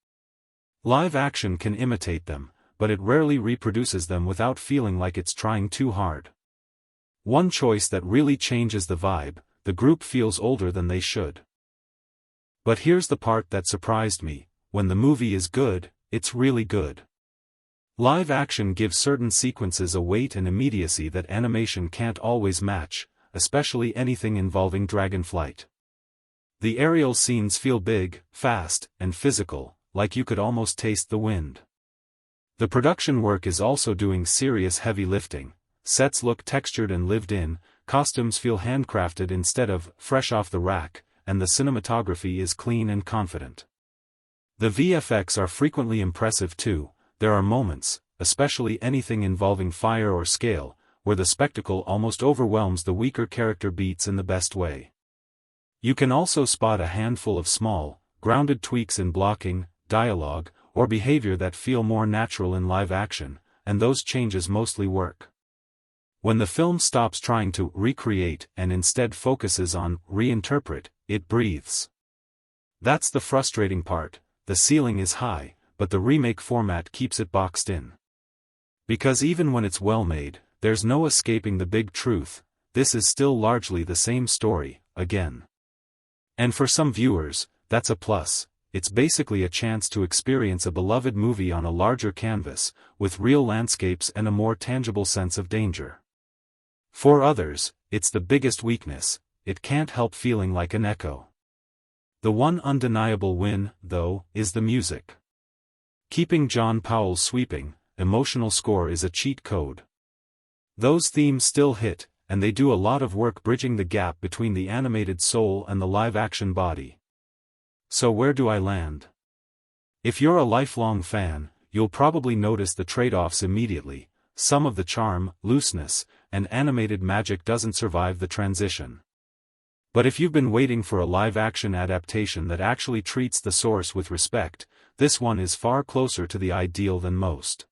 Live action can imitate them, but it rarely reproduces them without feeling like it's trying too hard. One choice that really changes the vibe: the group feels older than they should. But here's the part that surprised me: when the movie is good, it's really good. Live action gives certain sequences a weight and immediacy that animation can't always match, especially anything involving dragon flight. The aerial scenes feel big, fast, and physical, like you could almost taste the wind. The production work is also doing serious heavy lifting. Sets look textured and lived in, costumes feel handcrafted instead of fresh off the rack, and the cinematography is clean and confident. The VFX are frequently impressive too. There are moments, especially anything involving fire or scale, where the spectacle almost overwhelms the weaker character beats in the best way. You can also spot a handful of small, grounded tweaks in blocking, dialogue, or behavior that feel more natural in live action, and those changes mostly work. When the film stops trying to recreate and instead focuses on reinterpret, it breathes. That's the frustrating part. The ceiling is high, but the remake format keeps it boxed in. Because even when it's well made, there's no escaping the big truth: this is still largely the same story, again. And for some viewers, that's a plus. It's basically a chance to experience a beloved movie on a larger canvas, with real landscapes and a more tangible sense of danger. For others, it's the biggest weakness: it can't help feeling like an echo. The one undeniable win, though, is the music. Keeping John Powell's sweeping, emotional score is a cheat code. Those themes still hit, and they do a lot of work bridging the gap between the animated soul and the live-action body. So where do I land? If you're a lifelong fan, you'll probably notice the trade-offs immediately. Some of the charm, looseness, and animated magic doesn't survive the transition. But if you've been waiting for a live-action adaptation that actually treats the source with respect, this one is far closer to the ideal than most.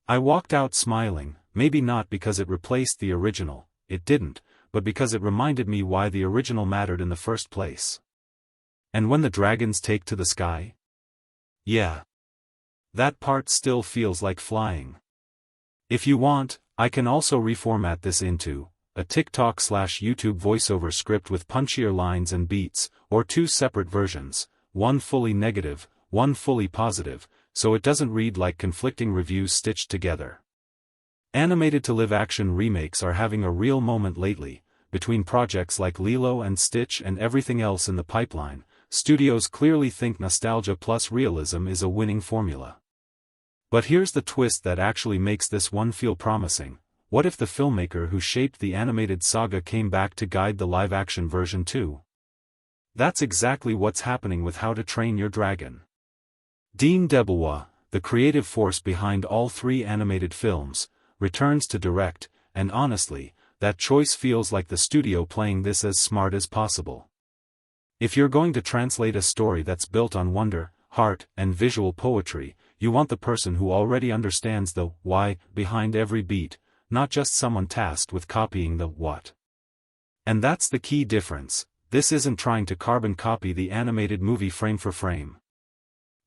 I walked out smiling, maybe not because it replaced the original, it didn't, but because it reminded me why the original mattered in the first place. And when the dragons take to the sky? Yeah. That part still feels like flying. If you want, I can also reformat this into a TikTok/YouTube voiceover script with punchier lines and beats, or two separate versions, one fully negative, one fully positive, so it doesn't read like conflicting reviews stitched together. Animated to live action remakes are having a real moment lately, between projects like Lilo and Stitch and everything else in the pipeline, studios clearly think nostalgia plus realism is a winning formula. But here's the twist that actually makes this one feel promising. What if the filmmaker who shaped the animated saga came back to guide the live-action version too? That's exactly what's happening with How to Train Your Dragon. Dean DeBois, the creative force behind all 3 animated films, returns to direct, and honestly, that choice feels like the studio playing this as smart as possible. If you're going to translate a story that's built on wonder, heart, and visual poetry, you want the person who already understands the why behind every beat, not just someone tasked with copying the what. And that's the key difference. This isn't trying to carbon copy the animated movie frame for frame.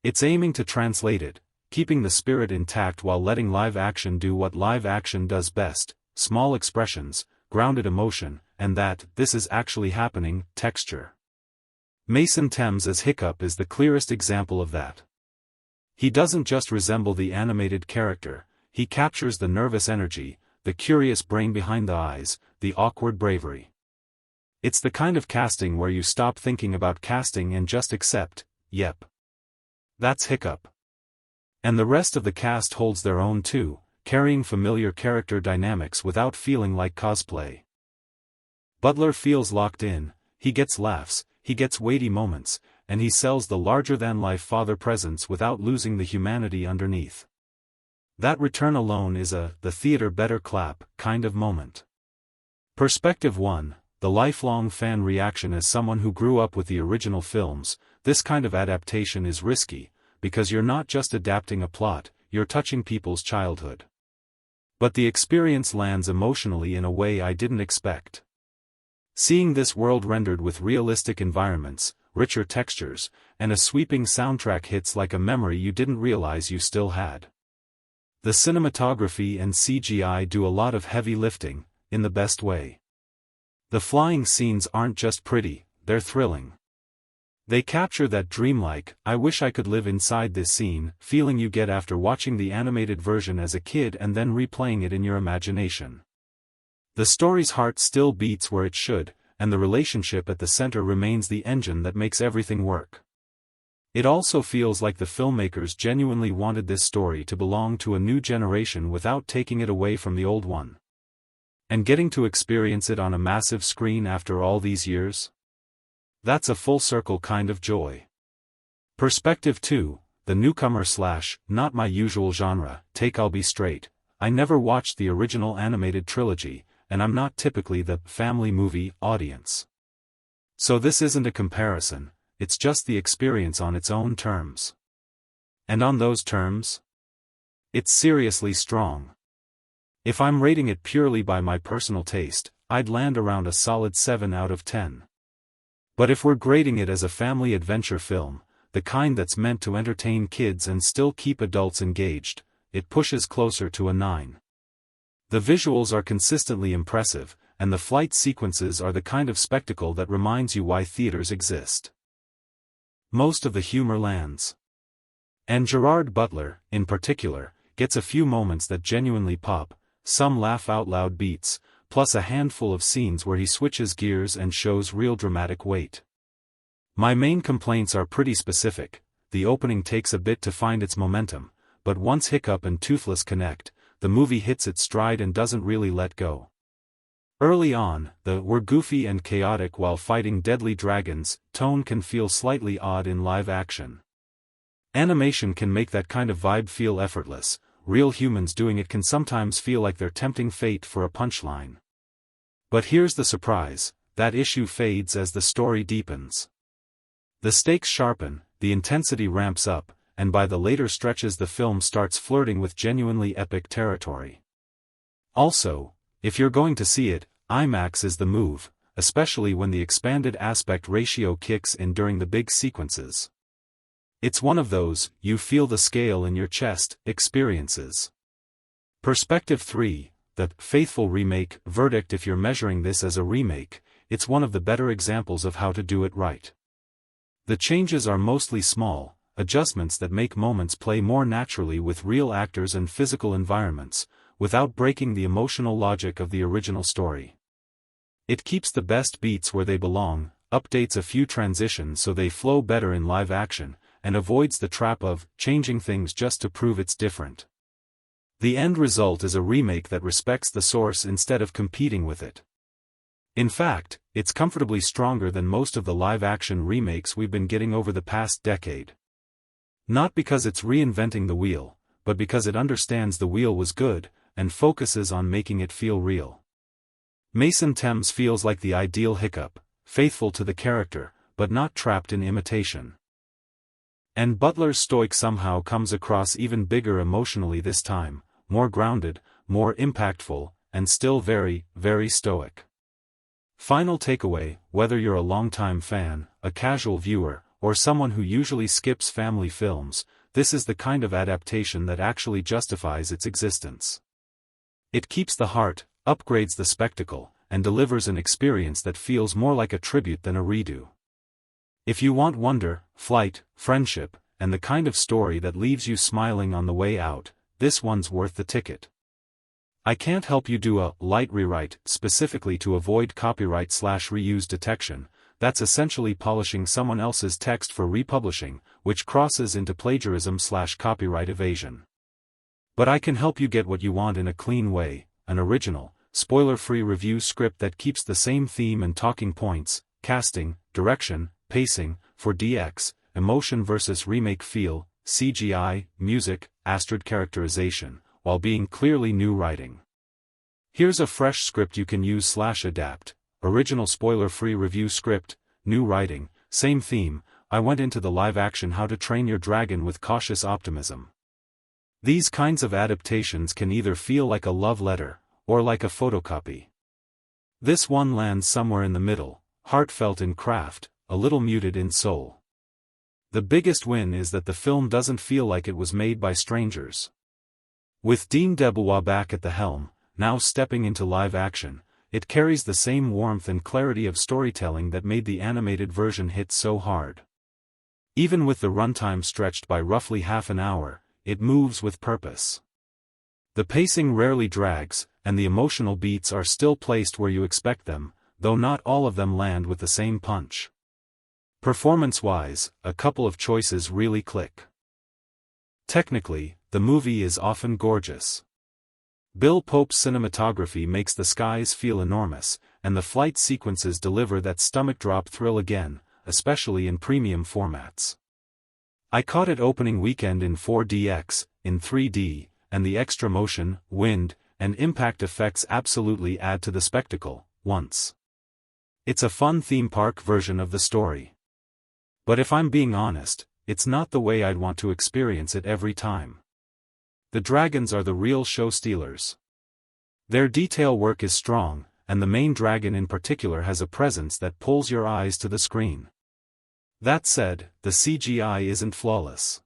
It's aiming to translate it, keeping the spirit intact while letting live action do what live action does best: small expressions, grounded emotion, and that this is actually happening texture. Mason Thames as Hiccup is the clearest example of that. He doesn't just resemble the animated character, he captures the nervous energy, the curious brain behind the eyes, the awkward bravery. It's the kind of casting where you stop thinking about casting and just accept, yep. That's Hiccup. And the rest of the cast holds their own too, carrying familiar character dynamics without feeling like cosplay. Butler feels locked in, he gets laughs, he gets weighty moments, and he sells the larger-than-life father presence without losing the humanity underneath. That return alone is the theater better clap kind of moment. Perspective 1, the lifelong fan reaction. As someone who grew up with the original films, this kind of adaptation is risky, because you're not just adapting a plot, you're touching people's childhood. But the experience lands emotionally in a way I didn't expect. Seeing this world rendered with realistic environments, richer textures, and a sweeping soundtrack hits like a memory you didn't realize you still had. The cinematography and CGI do a lot of heavy lifting, in the best way. The flying scenes aren't just pretty, they're thrilling. They capture that dreamlike, I wish I could live inside this scene, feeling you get after watching the animated version as a kid and then replaying it in your imagination. The story's heart still beats where it should, and the relationship at the center remains the engine that makes everything work. It also feels like the filmmakers genuinely wanted this story to belong to a new generation without taking it away from the old one. And getting to experience it on a massive screen after all these years? That's a full-circle kind of joy. Perspective 2, the newcomer / not my usual genre take. I'll be straight, I never watched the original animated trilogy, and I'm not typically the family movie audience. So this isn't a comparison, it's just the experience on its own terms. And on those terms, it's seriously strong. If I'm rating it purely by my personal taste, I'd land around a solid 7 out of 10. But if we're grading it as a family adventure film, the kind that's meant to entertain kids and still keep adults engaged, it pushes closer to a 9. The visuals are consistently impressive, and the flight sequences are the kind of spectacle that reminds you why theaters exist. Most of the humor lands. And Gerard Butler, in particular, gets a few moments that genuinely pop, some laugh-out-loud beats, plus a handful of scenes where he switches gears and shows real dramatic weight. My main complaints are pretty specific. The opening takes a bit to find its momentum, but once Hiccup and Toothless connect, the movie hits its stride and doesn't really let go. Early on, we're goofy and chaotic while fighting deadly dragons tone can feel slightly odd in live action. Animation can make that kind of vibe feel effortless. Real humans doing it can sometimes feel like they're tempting fate for a punchline. But here's the surprise, that issue fades as the story deepens. The stakes sharpen, the intensity ramps up, and by the later stretches the film starts flirting with genuinely epic territory. Also, if you're going to see it, IMAX is the move, especially when the expanded aspect ratio kicks in during the big sequences. It's one of those, you feel the scale in your chest, experiences. Perspective 3, the faithful remake verdict. If you're measuring this as a remake, it's one of the better examples of how to do it right. The changes are mostly small, adjustments that make moments play more naturally with real actors and physical environments, without breaking the emotional logic of the original story. It keeps the best beats where they belong, updates a few transitions so they flow better in live action, and avoids the trap of changing things just to prove it's different. The end result is a remake that respects the source instead of competing with it. In fact, it's comfortably stronger than most of the live-action remakes we've been getting over the past decade. Not because it's reinventing the wheel, but because it understands the wheel was good, and focuses on making it feel real. Thames feels like the ideal Hiccup, faithful to the character, but not trapped in imitation. And Butler's Stoic somehow comes across even bigger emotionally this time, more grounded, more impactful, and still very, very stoic. Final takeaway: whether you're a longtime fan, a casual viewer, or someone who usually skips family films, this is the kind of adaptation that actually justifies its existence. It keeps the heart, upgrades the spectacle, and delivers an experience that feels more like a tribute than a redo. If you want wonder, flight, friendship, and the kind of story that leaves you smiling on the way out, this one's worth the ticket. I can't help you do a light rewrite specifically to avoid copyright/reuse detection. That's essentially polishing someone else's text for republishing, which crosses into plagiarism/copyright evasion. But I can help you get what you want in a clean way, an original, spoiler-free review script that keeps the same theme and talking points, casting, direction, pacing, 4DX, emotion versus remake feel, CGI, music, characterization, while being clearly new writing. Here's a fresh script you can use/adapt, original spoiler-free review script, new writing, same theme. I went into the live-action How to Train Your Dragon with cautious optimism. These kinds of adaptations can either feel like a love letter, or like a photocopy. This one lands somewhere in the middle, heartfelt in craft, a little muted in soul. The biggest win is that the film doesn't feel like it was made by strangers. With Dean DeBois back at the helm, now stepping into live action, it carries the same warmth and clarity of storytelling that made the animated version hit so hard. Even with the runtime stretched by roughly half an hour, it moves with purpose. The pacing rarely drags, and the emotional beats are still placed where you expect them, though not all of them land with the same punch. Performance-wise, a couple of choices really click. Technically, the movie is often gorgeous. Bill Pope's cinematography makes the skies feel enormous, and the flight sequences deliver that stomach-drop thrill again, especially in premium formats. I caught it opening weekend in 4DX, in 3D, and the extra motion, wind, and impact effects absolutely add to the spectacle. It's a fun theme park version of the story. But if I'm being honest, it's not the way I'd want to experience it every time. The dragons are the real show stealers. Their detail work is strong, and the main dragon in particular has a presence that pulls your eyes to the screen. That said, the CGI isn't flawless.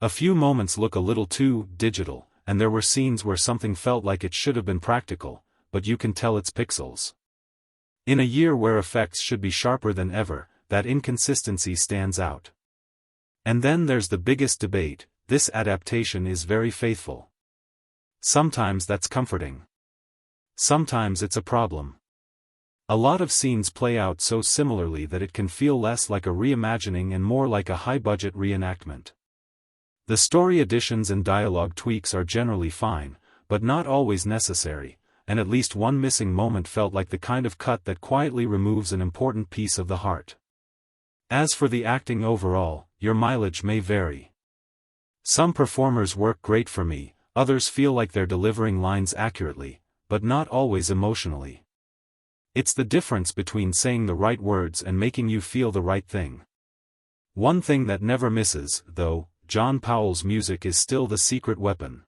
A few moments look a little too digital, and there were scenes where something felt like it should have been practical, but you can tell it's pixels. In a year where effects should be sharper than ever, that inconsistency stands out. And then there's the biggest debate: this adaptation is very faithful. Sometimes that's comforting. Sometimes it's a problem. A lot of scenes play out so similarly that it can feel less like a reimagining and more like a high-budget reenactment. The story additions and dialogue tweaks are generally fine, but not always necessary, and at least one missing moment felt like the kind of cut that quietly removes an important piece of the heart. As for the acting overall, your mileage may vary. Some performers work great for me, others feel like they're delivering lines accurately, but not always emotionally. It's the difference between saying the right words and making you feel the right thing. One thing that never misses, though, John Powell's music is still the secret weapon.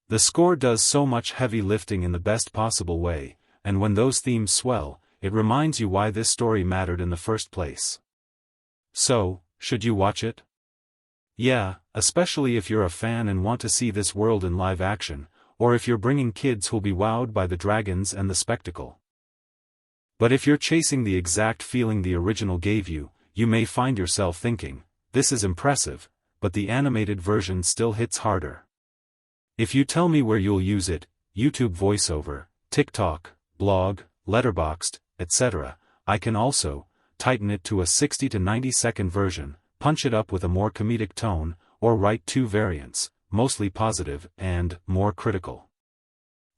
The score does so much heavy lifting in the best possible way, and when those themes swell, it reminds you why this story mattered in the first place. So, should you watch it? Yeah, especially if you're a fan and want to see this world in live action, or if you're bringing kids who'll be wowed by the dragons and the spectacle. But if you're chasing the exact feeling the original gave you, you may find yourself thinking, this is impressive, but the animated version still hits harder. If you tell me where you'll use it, YouTube voiceover, TikTok, blog, Letterboxd, etc., I can also tighten it to a 60 to 90-second version, punch it up with a more comedic tone, or write two variants, mostly positive and more critical.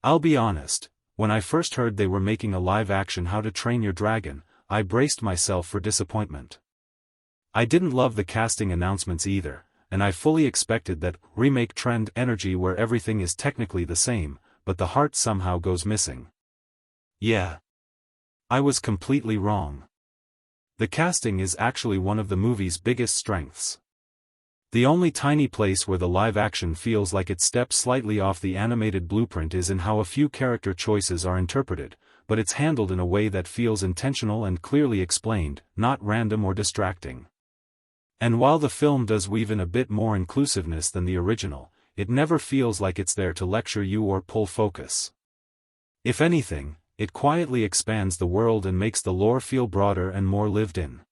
I'll be honest, when I first heard they were making a live-action How to Train Your Dragon, I braced myself for disappointment. I didn't love the casting announcements either, and I fully expected that remake trend energy where everything is technically the same, but the heart somehow goes missing. Yeah. I was completely wrong. The casting is actually one of the movie's biggest strengths. The only tiny place where the live-action feels like it steps slightly off the animated blueprint is in how a few character choices are interpreted, but it's handled in a way that feels intentional and clearly explained, not random or distracting. And while the film does weave in a bit more inclusiveness than the original, it never feels like it's there to lecture you or pull focus. If anything, it quietly expands the world and makes the lore feel broader and more lived in.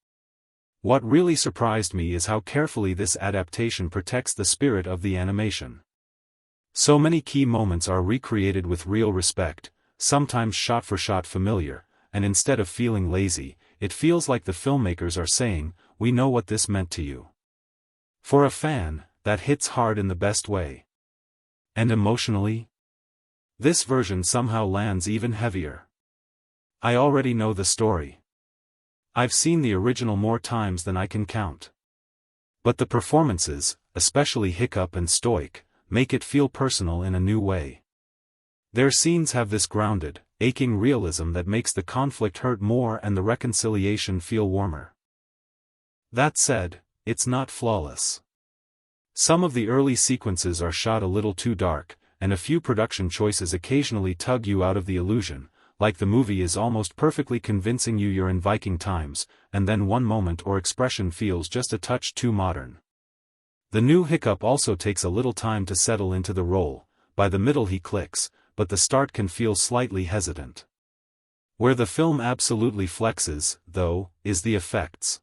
What really surprised me is how carefully this adaptation protects the spirit of the animation. So many key moments are recreated with real respect, sometimes shot-for-shot familiar, and instead of feeling lazy, it feels like the filmmakers are saying, "We know what this meant to you." For a fan, that hits hard in the best way. And emotionally? This version somehow lands even heavier. I already know the story. I've seen the original more times than I can count. But the performances, especially Hiccup and Stoic, make it feel personal in a new way. Their scenes have this grounded, aching realism that makes the conflict hurt more and the reconciliation feel warmer. That said, it's not flawless. Some of the early sequences are shot a little too dark, and a few production choices occasionally tug you out of the illusion, like the movie is almost perfectly convincing you you're in Viking times, and then one moment or expression feels just a touch too modern. The new Hiccup also takes a little time to settle into the role. By the middle he clicks, but the start can feel slightly hesitant. Where the film absolutely flexes, though, is the effects.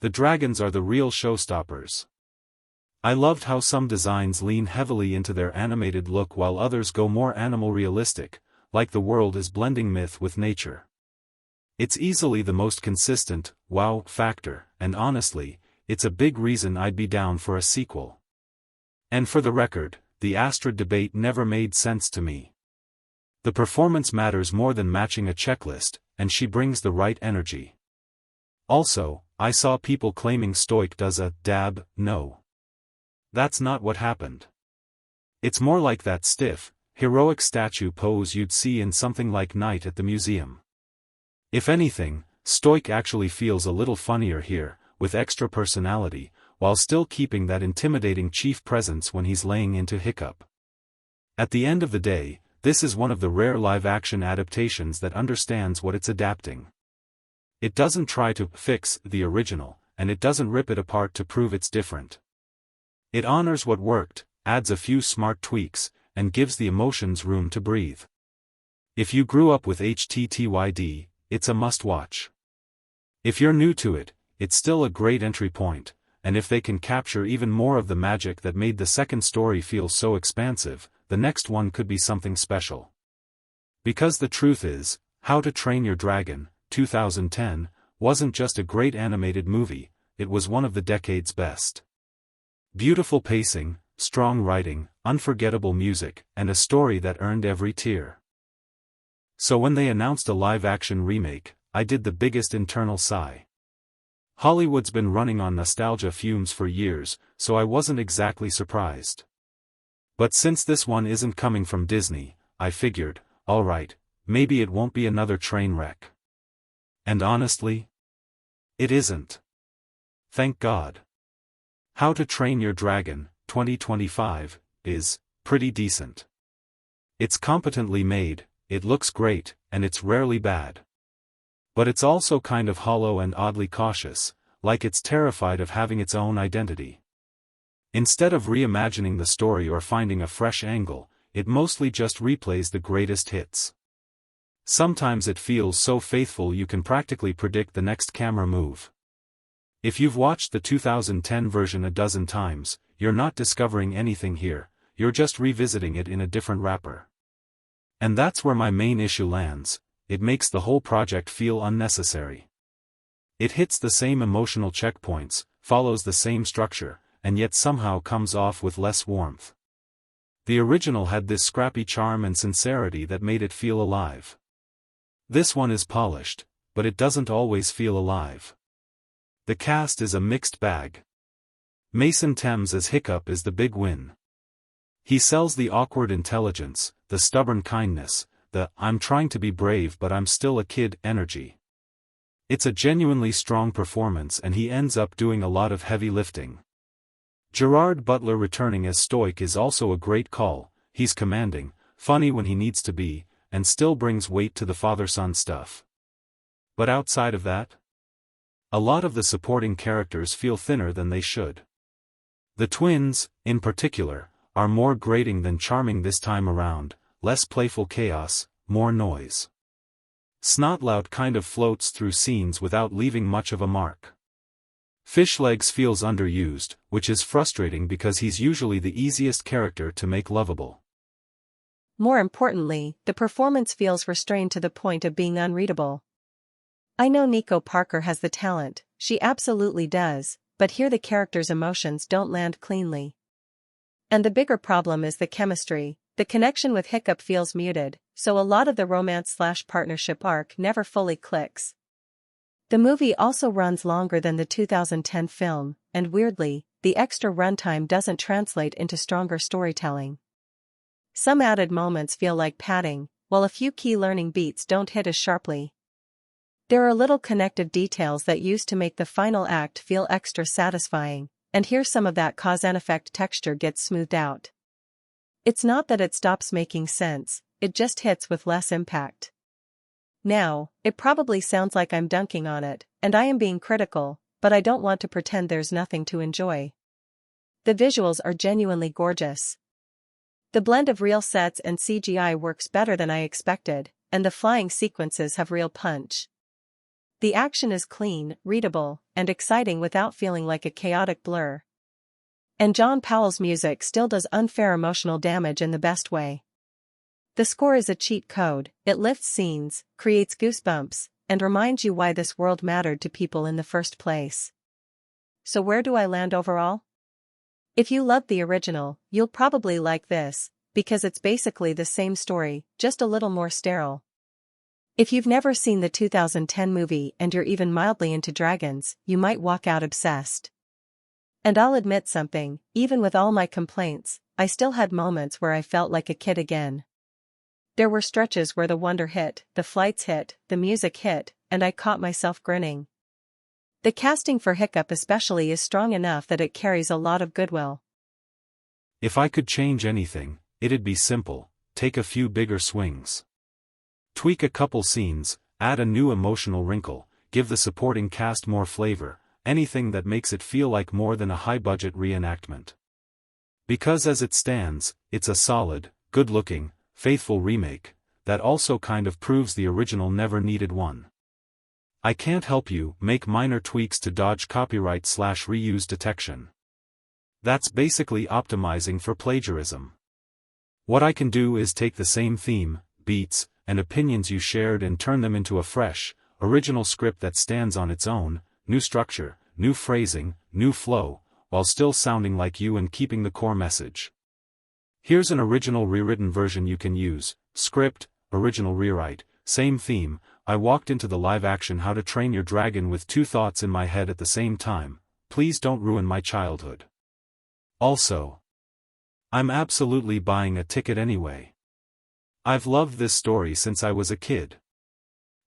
The dragons are the real showstoppers. I loved how some designs lean heavily into their animated look while others go more animal realistic, like the world is blending myth with nature. It's easily the most consistent wow factor, and honestly, it's a big reason I'd be down for a sequel. And for the record, the Astrid debate never made sense to me. The performance matters more than matching a checklist, and she brings the right energy. Also, I saw people claiming Stoic does a dab no. That's not what happened. It's more like that stiff, heroic statue pose you'd see in something like Night at the Museum. If anything, Stoic actually feels a little funnier here, with extra personality, while still keeping that intimidating chief presence when he's laying into Hiccup. At the end of the day, this is one of the rare live-action adaptations that understands what it's adapting. It doesn't try to fix the original, and it doesn't rip it apart to prove it's different. It honors what worked, adds a few smart tweaks, and gives the emotions room to breathe. If you grew up with HTTYD, it's a must-watch. If you're new to it, it's still a great entry point, and if they can capture even more of the magic that made the second story feel so expansive, the next one could be something special. Because the truth is, How to Train Your Dragon, 2010, wasn't just a great animated movie, it was one of the decade's best. Beautiful pacing, strong writing, unforgettable music, and a story that earned every tear. So when they announced a live-action remake, I did the biggest internal sigh. Hollywood's been running on nostalgia fumes for years, so I wasn't exactly surprised. But since this one isn't coming from Disney, I figured, alright, maybe it won't be another train wreck. And honestly, it isn't. Thank God. How to Train Your Dragon, 2025, is pretty decent. It's competently made, it looks great, and it's rarely bad. But it's also kind of hollow and oddly cautious, like it's terrified of having its own identity. Instead of reimagining the story or finding a fresh angle, it mostly just replays the greatest hits. Sometimes it feels so faithful you can practically predict the next camera move. If you've watched the 2010 version a dozen times, you're not discovering anything here, you're just revisiting it in a different wrapper. And that's where my main issue lands. it makes the whole project feel unnecessary. It hits the same emotional checkpoints, follows the same structure, and yet somehow comes off with less warmth. The original had this scrappy charm and sincerity that made it feel alive. This one is polished, but it doesn't always feel alive. The cast is a mixed bag. Mason Thames as Hiccup is the big win. He sells the awkward intelligence, the stubborn kindness, the "I'm trying to be brave but I'm still a kid" energy. It's a genuinely strong performance and he ends up doing a lot of heavy lifting. Gerard Butler returning as Stoic is also a great call. He's commanding, funny when he needs to be, and still brings weight to the father-son stuff. But outside of that, a lot of the supporting characters feel thinner than they should. The twins, in particular, are more grating than charming this time around, less playful chaos, more noise. Snotlout kind of floats through scenes without leaving much of a mark. Fishlegs feels underused, which is frustrating because he's usually the easiest character to make lovable. More importantly, the performance feels restrained to the point of being unreadable. I know Nico Parker has the talent, she absolutely does, but here the character's emotions don't land cleanly. And the bigger problem is the chemistry. The connection with Hiccup feels muted, so a lot of the romance/partnership arc never fully clicks. The movie also runs longer than the 2010 film, and weirdly, the extra runtime doesn't translate into stronger storytelling. Some added moments feel like padding, while a few key learning beats don't hit as sharply. There are little connective details that used to make the final act feel extra satisfying, and here some of that cause-and-effect texture gets smoothed out. It's not that it stops making sense, it just hits with less impact. Now, it probably sounds like I'm dunking on it, and I am being critical, but I don't want to pretend there's nothing to enjoy. The visuals are genuinely gorgeous. The blend of real sets and CGI works better than I expected, and the flying sequences have real punch. The action is clean, readable, and exciting without feeling like a chaotic blur. And John Powell's music still does unfair emotional damage in the best way. The score is a cheat code, it lifts scenes, creates goosebumps, and reminds you why this world mattered to people in the first place. So where do I land overall? If you loved the original, you'll probably like this, because it's basically the same story, just a little more sterile. If you've never seen the 2010 movie and you're even mildly into dragons, you might walk out obsessed. And I'll admit something, even with all my complaints, I still had moments where I felt like a kid again. There were stretches where the wonder hit, the flights hit, the music hit, and I caught myself grinning. The casting for Hiccup especially is strong enough that it carries a lot of goodwill. If I could change anything, it'd be simple: take a few bigger swings. Tweak a couple scenes, add a new emotional wrinkle, give the supporting cast more flavor, anything that makes it feel like more than a high-budget reenactment. Because as it stands, it's a solid, good-looking, faithful remake, that also kind of proves the original never needed one. I can't help you make minor tweaks to dodge copyright/reuse detection. That's basically optimizing for plagiarism. What I can do is take the same theme, beats, and opinions you shared and turn them into a fresh, original script that stands on its own, new structure, new phrasing, new flow, while still sounding like you and keeping the core message. Here's an original rewritten version you can use: script, original rewrite, same theme. I walked into the live-action How to Train Your Dragon with two thoughts in my head at the same time: please don't ruin my childhood. Also, I'm absolutely buying a ticket anyway. I've loved this story since I was a kid.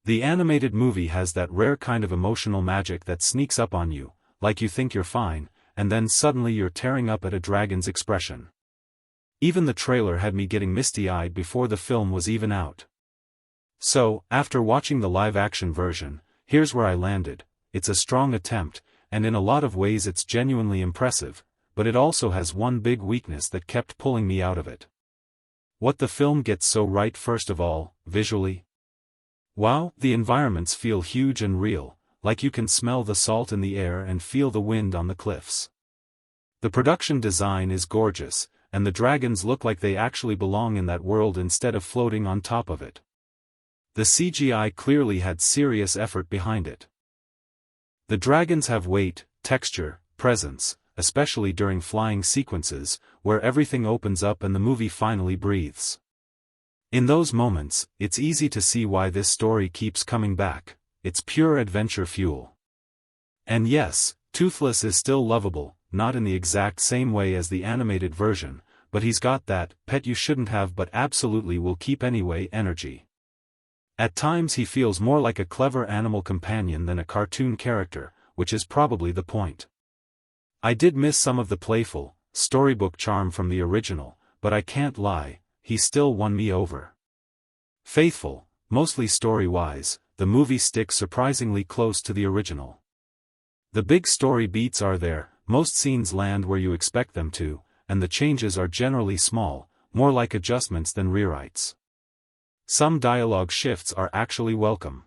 The animated movie has that rare kind of emotional magic that sneaks up on you, like you think you're fine, and then suddenly you're tearing up at a dragon's expression. Even the trailer had me getting misty-eyed before the film was even out. So, after watching the live-action version, here's where I landed. It's a strong attempt, and in a lot of ways it's genuinely impressive, but it also has one big weakness that kept pulling me out of it. What the film gets so right: first of all, visually. Wow, the environments feel huge and real, like you can smell the salt in the air and feel the wind on the cliffs. The production design is gorgeous, and the dragons look like they actually belong in that world instead of floating on top of it. The CGI clearly had serious effort behind it. The dragons have weight, texture, presence, especially during flying sequences, where everything opens up and the movie finally breathes. In those moments, it's easy to see why this story keeps coming back. It's pure adventure fuel. And yes, Toothless is still lovable, not in the exact same way as the animated version, but he's got that pet you shouldn't have but absolutely will keep anyway energy. At times he feels more like a clever animal companion than a cartoon character, which is probably the point. I did miss some of the playful, storybook charm from the original, but I can't lie, he still won me over. Faithful, mostly story-wise, the movie sticks surprisingly close to the original. The big story beats are there, most scenes land where you expect them to, and the changes are generally small, more like adjustments than rewrites. Some dialogue shifts are actually welcome.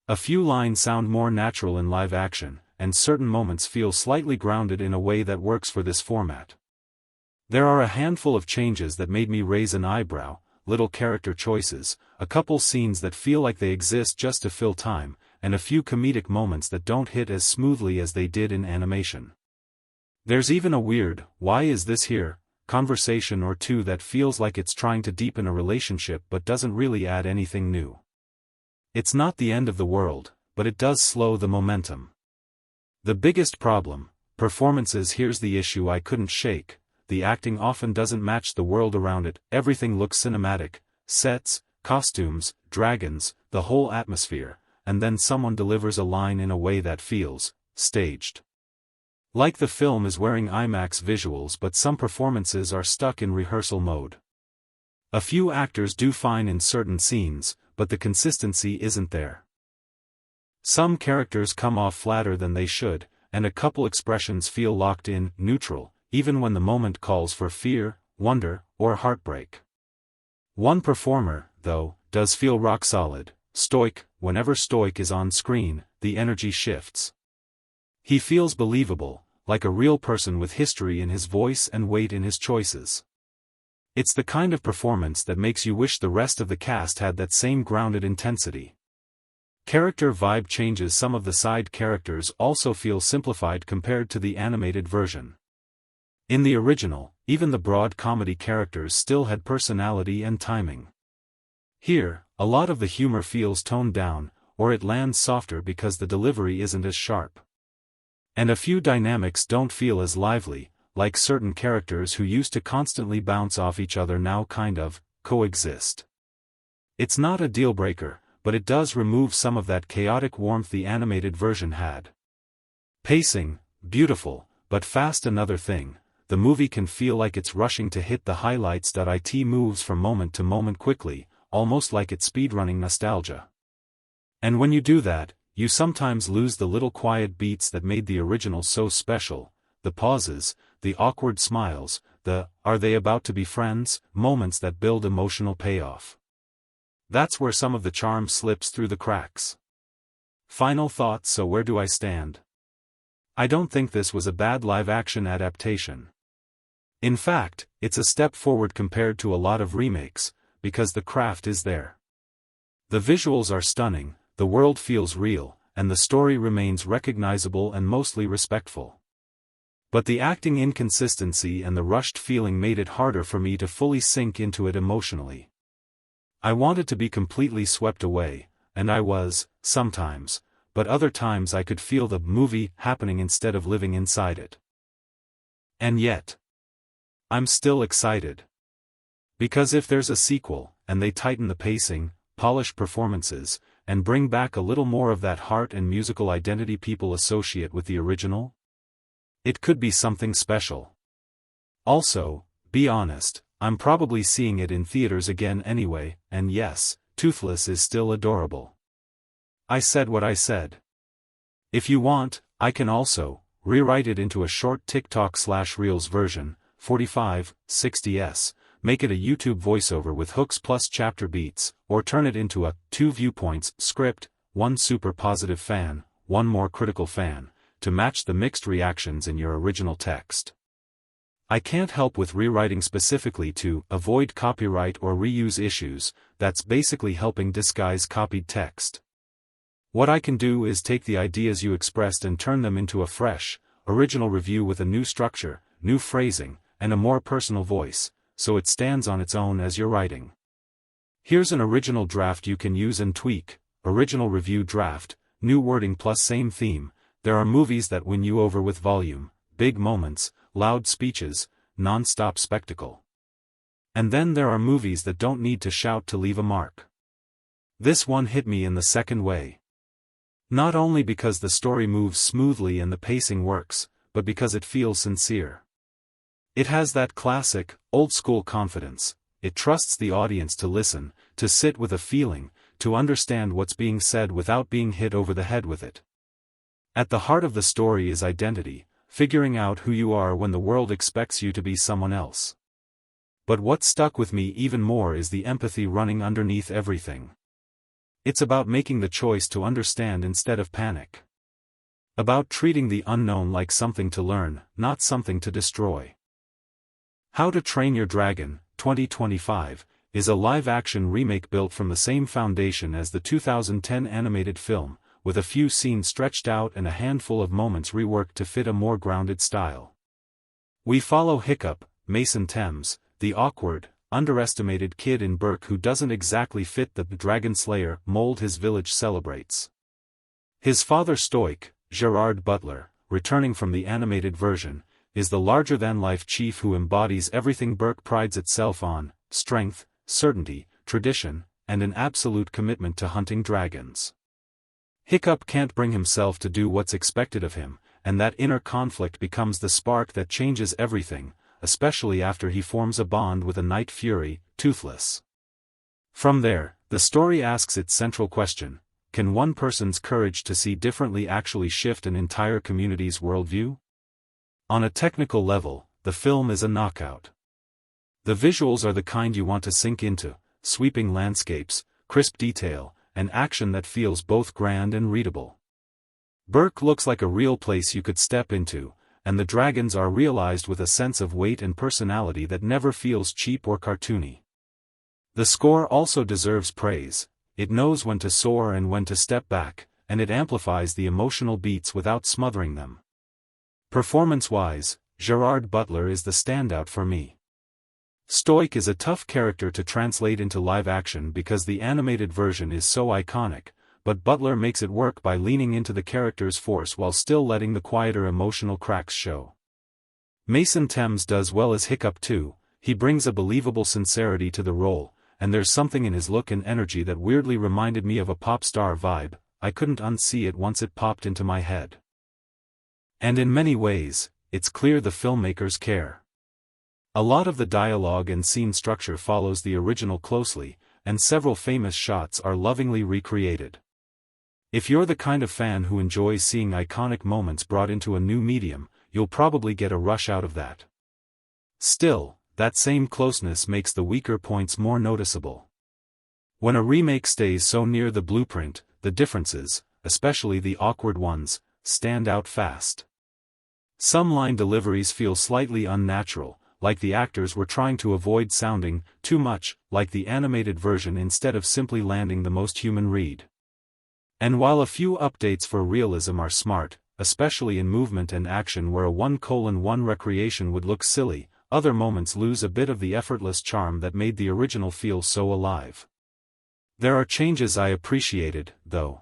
A few lines sound more natural in live action, and certain moments feel slightly grounded in a way that works for this format. There are a handful of changes that made me raise an eyebrow, little character choices, a couple scenes that feel like they exist just to fill time, and a few comedic moments that don't hit as smoothly as they did in animation. There's even a weird, "why is this here?" conversation or two that feels like it's trying to deepen a relationship but doesn't really add anything new. It's not the end of the world, but it does slow the momentum. The biggest problem, performances. Here's the issue I couldn't shake. The acting often doesn't match the world around it. Everything looks cinematic, sets, costumes, dragons, the whole atmosphere, and then someone delivers a line in a way that feels staged. Like the film is wearing IMAX visuals, but some performances are stuck in rehearsal mode. A few actors do fine in certain scenes, but the consistency isn't there. Some characters come off flatter than they should, and a couple expressions feel locked in, neutral, even when the moment calls for fear, wonder, or heartbreak. One performer, though, does feel rock solid, stoic. Whenever stoic is on screen, the energy shifts. He feels believable, like a real person with history in his voice and weight in his choices. It's the kind of performance that makes you wish the rest of the cast had that same grounded intensity. Character vibe changes. Some of the side characters also feel simplified compared to the animated version. In the original, even the broad comedy characters still had personality and timing. Here, a lot of the humor feels toned down, or it lands softer because the delivery isn't as sharp. And a few dynamics don't feel as lively, like certain characters who used to constantly bounce off each other now kind of coexist. It's not a deal-breaker, but it does remove some of that chaotic warmth the animated version had. Pacing, beautiful, but fast. Another thing, the movie can feel like it's rushing to hit the highlights. It moves from moment to moment quickly, almost like it's speedrunning nostalgia. And when you do that, you sometimes lose the little quiet beats that made the original so special, the pauses, the awkward smiles, the "are they about to be friends?" moments that build emotional payoff. That's where some of the charm slips through the cracks. Final thoughts. So where do I stand? I don't think this was a bad live-action adaptation. In fact, it's a step forward compared to a lot of remakes, because the craft is there. The visuals are stunning, the world feels real, and the story remains recognizable and mostly respectful. But the acting inconsistency and the rushed feeling made it harder for me to fully sink into it emotionally. I wanted to be completely swept away, and I was, sometimes, but other times I could feel the movie happening instead of living inside it. And yet, I'm still excited. Because if there's a sequel, and they tighten the pacing, polish performances, and bring back a little more of that heart and musical identity people associate with the original, it could be something special. Also, be honest, I'm probably seeing it in theaters again anyway, and yes, Toothless is still adorable. I said what I said. If you want, I can also rewrite it into a short TikTok/Reels version, 45/60s, make it a YouTube voiceover with hooks plus chapter beats, or turn it into a 2 viewpoints script, one super positive fan, one more critical fan, to match the mixed reactions in your original text. I can't help with rewriting specifically to avoid copyright or reuse issues. That's basically helping disguise copied text. What I can do is take the ideas you expressed and turn them into a fresh, original review with a new structure, new phrasing, and a more personal voice, so it stands on its own as you're writing. Here's an original draft you can use and tweak. Original review draft, new wording plus same theme. There are movies that win you over with volume, big moments, loud speeches, non-stop spectacle. And then there are movies that don't need to shout to leave a mark. This one hit me in the second way. Not only because the story moves smoothly and the pacing works, but because it feels sincere. It has that classic, old-school confidence. It trusts the audience to listen, to sit with a feeling, to understand what's being said without being hit over the head with it. At the heart of the story is identity, figuring out who you are when the world expects you to be someone else. But what stuck with me even more is the empathy running underneath everything. It's about making the choice to understand instead of panic. About treating the unknown like something to learn, not something to destroy. How to Train Your Dragon, 2025, is a live-action remake built from the same foundation as the 2010 animated film, with a few scenes stretched out and a handful of moments reworked to fit a more grounded style. We follow Hiccup, Mason Thames, the awkward, underestimated kid in Berk who doesn't exactly fit the Dragon Slayer mold his village celebrates. His father Stoic, Gerard Butler, returning from the animated version, is the larger-than-life chief who embodies everything Berk prides itself on: strength, certainty, tradition, and an absolute commitment to hunting dragons. Hiccup can't bring himself to do what's expected of him, and that inner conflict becomes the spark that changes everything, especially after he forms a bond with a night fury, Toothless. From there, the story asks its central question: can one person's courage to see differently actually shift an entire community's worldview? On a technical level, the film is a knockout. The visuals are the kind you want to sink into: sweeping landscapes, crisp detail, and action that feels both grand and readable. Berk looks like a real place you could step into, and the dragons are realized with a sense of weight and personality that never feels cheap or cartoony. The score also deserves praise. It knows when to soar and when to step back, and it amplifies the emotional beats without smothering them. Performance-wise, Gerard Butler is the standout for me. Stoic is a tough character to translate into live action because the animated version is so iconic, but Butler makes it work by leaning into the character's force while still letting the quieter emotional cracks show. Mason Thames does well as Hiccup too. He brings a believable sincerity to the role, and there's something in his look and energy that weirdly reminded me of a pop star vibe. I couldn't unsee it once it popped into my head. And in many ways, it's clear the filmmakers care. A lot of the dialogue and scene structure follows the original closely, and several famous shots are lovingly recreated. If you're the kind of fan who enjoys seeing iconic moments brought into a new medium, you'll probably get a rush out of that. Still, that same closeness makes the weaker points more noticeable. When a remake stays so near the blueprint, the differences, especially the awkward ones, stand out fast. Some line deliveries feel slightly unnatural, like the actors were trying to avoid sounding too much like the animated version instead of simply landing the most human read. And while a few updates for realism are smart, especially in movement and action where a 1:1 recreation would look silly, other moments lose a bit of the effortless charm that made the original feel so alive. There are changes I appreciated, though.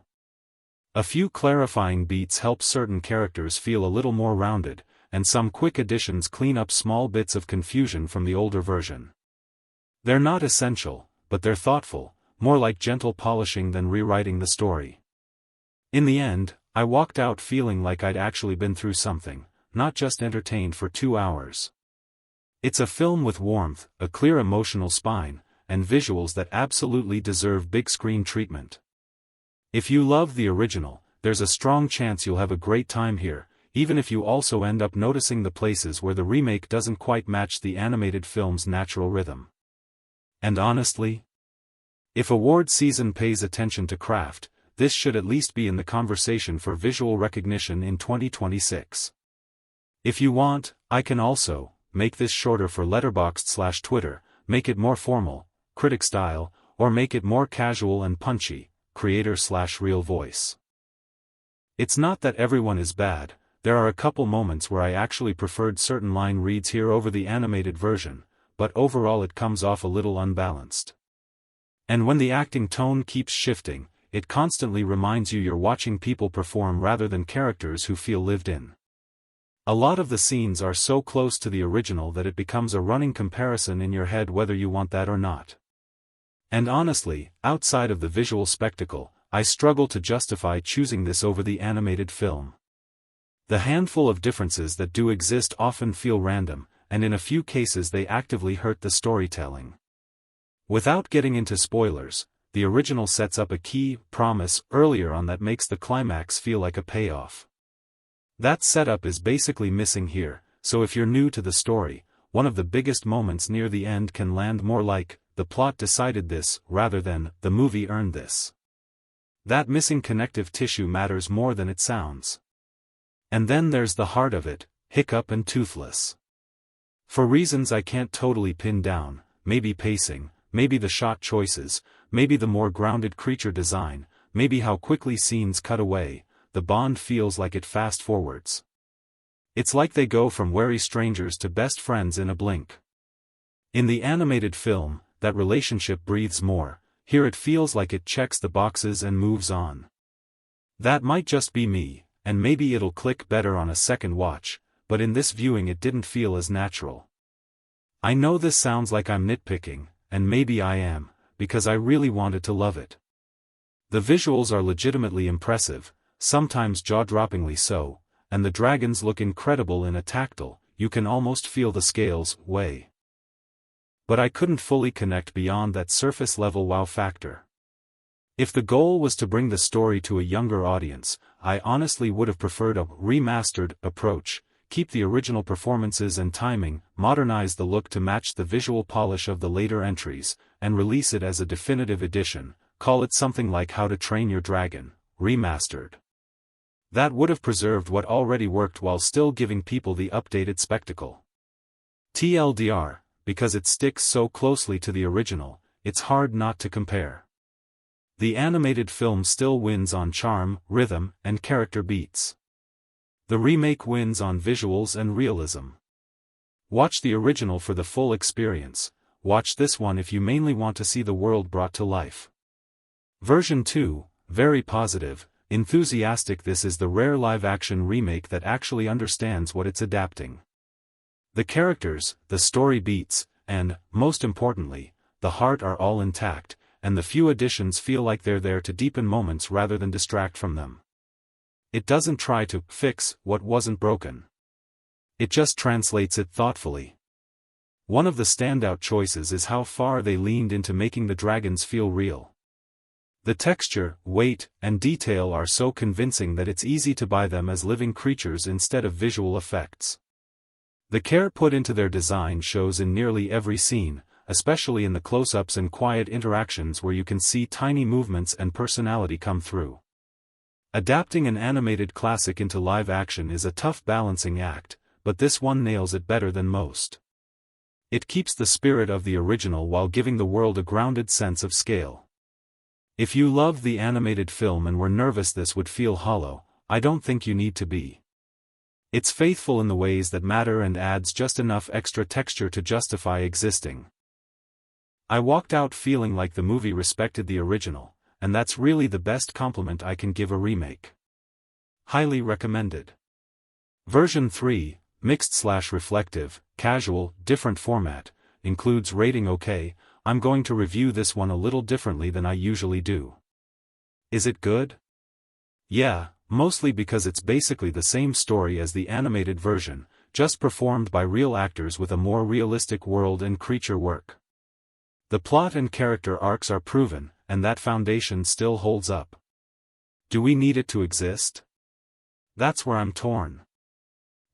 A few clarifying beats help certain characters feel a little more rounded, and some quick additions clean up small bits of confusion from the older version. They're not essential, but they're thoughtful, more like gentle polishing than rewriting the story. In the end, I walked out feeling like I'd actually been through something, not just entertained for 2 hours. It's a film with warmth, a clear emotional spine, and visuals that absolutely deserve big screen treatment. If you love the original, there's a strong chance you'll have a great time here, even if you also end up noticing the places where the remake doesn't quite match the animated film's natural rhythm. And honestly, if award season pays attention to craft, this should at least be in the conversation for visual recognition in 2026. If you want, I can also make this shorter for Letterboxd/Twitter, make it more formal, critic style, or make it more casual and punchy, creator/real voice. It's not that everyone is bad, there are a couple moments where I actually preferred certain line reads here over the animated version, but overall it comes off a little unbalanced. And when the acting tone keeps shifting, it constantly reminds you you're watching people perform rather than characters who feel lived in. A lot of the scenes are so close to the original that it becomes a running comparison in your head whether you want that or not. And honestly, outside of the visual spectacle, I struggle to justify choosing this over the animated film. The handful of differences that do exist often feel random, and in a few cases they actively hurt the storytelling. Without getting into spoilers, the original sets up a key promise earlier on that makes the climax feel like a payoff. That setup is basically missing here, so if you're new to the story, one of the biggest moments near the end can land more like, the plot decided this, rather than, the movie earned this. That missing connective tissue matters more than it sounds. And then there's the heart of it, Hiccup and Toothless. For reasons I can't totally pin down, maybe pacing, maybe the shot choices, maybe the more grounded creature design, maybe how quickly scenes cut away, the bond feels like it fast forwards. It's like they go from wary strangers to best friends in a blink. In the animated film, that relationship breathes more, here it feels like it checks the boxes and moves on. That might just be me, and maybe it'll click better on a second watch, but in this viewing it didn't feel as natural. I know this sounds like I'm nitpicking, and maybe I am, because I really wanted to love it. The visuals are legitimately impressive, sometimes jaw-droppingly so, and the dragons look incredible in a tactile, you can almost feel the scales, way. But I couldn't fully connect beyond that surface-level wow factor. If the goal was to bring the story to a younger audience, I honestly would have preferred a remastered approach, keep the original performances and timing, modernize the look to match the visual polish of the later entries, and release it as a definitive edition, call it something like How to Train Your Dragon, Remastered. That would have preserved what already worked while still giving people the updated spectacle. TLDR, because it sticks so closely to the original, it's hard not to compare. The animated film still wins on charm, rhythm, and character beats. The remake wins on visuals and realism. Watch the original for the full experience, watch this one if you mainly want to see the world brought to life. Version 2, very positive, enthusiastic. This is the rare live-action remake that actually understands what it's adapting. The characters, the story beats, and, most importantly, the heart are all intact, and the few additions feel like they're there to deepen moments rather than distract from them. It doesn't try to fix what wasn't broken. It just translates it thoughtfully. One of the standout choices is how far they leaned into making the dragons feel real. The texture, weight, and detail are so convincing that it's easy to buy them as living creatures instead of visual effects. The care put into their design shows in nearly every scene, especially in the close-ups and quiet interactions where you can see tiny movements and personality come through. Adapting an animated classic into live action is a tough balancing act, but this one nails it better than most. It keeps the spirit of the original while giving the world a grounded sense of scale. If you loved the animated film and were nervous this would feel hollow, I don't think you need to be. It's faithful in the ways that matter and adds just enough extra texture to justify existing. I walked out feeling like the movie respected the original, and that's really the best compliment I can give a remake. Highly recommended. Version 3, mixed/reflective, casual, different format, includes rating OK. I'm going to review this one a little differently than I usually do. Is it good? Yeah, mostly because it's basically the same story as the animated version, just performed by real actors with a more realistic world and creature work. The plot and character arcs are proven, and that foundation still holds up. Do we need it to exist? That's where I'm torn.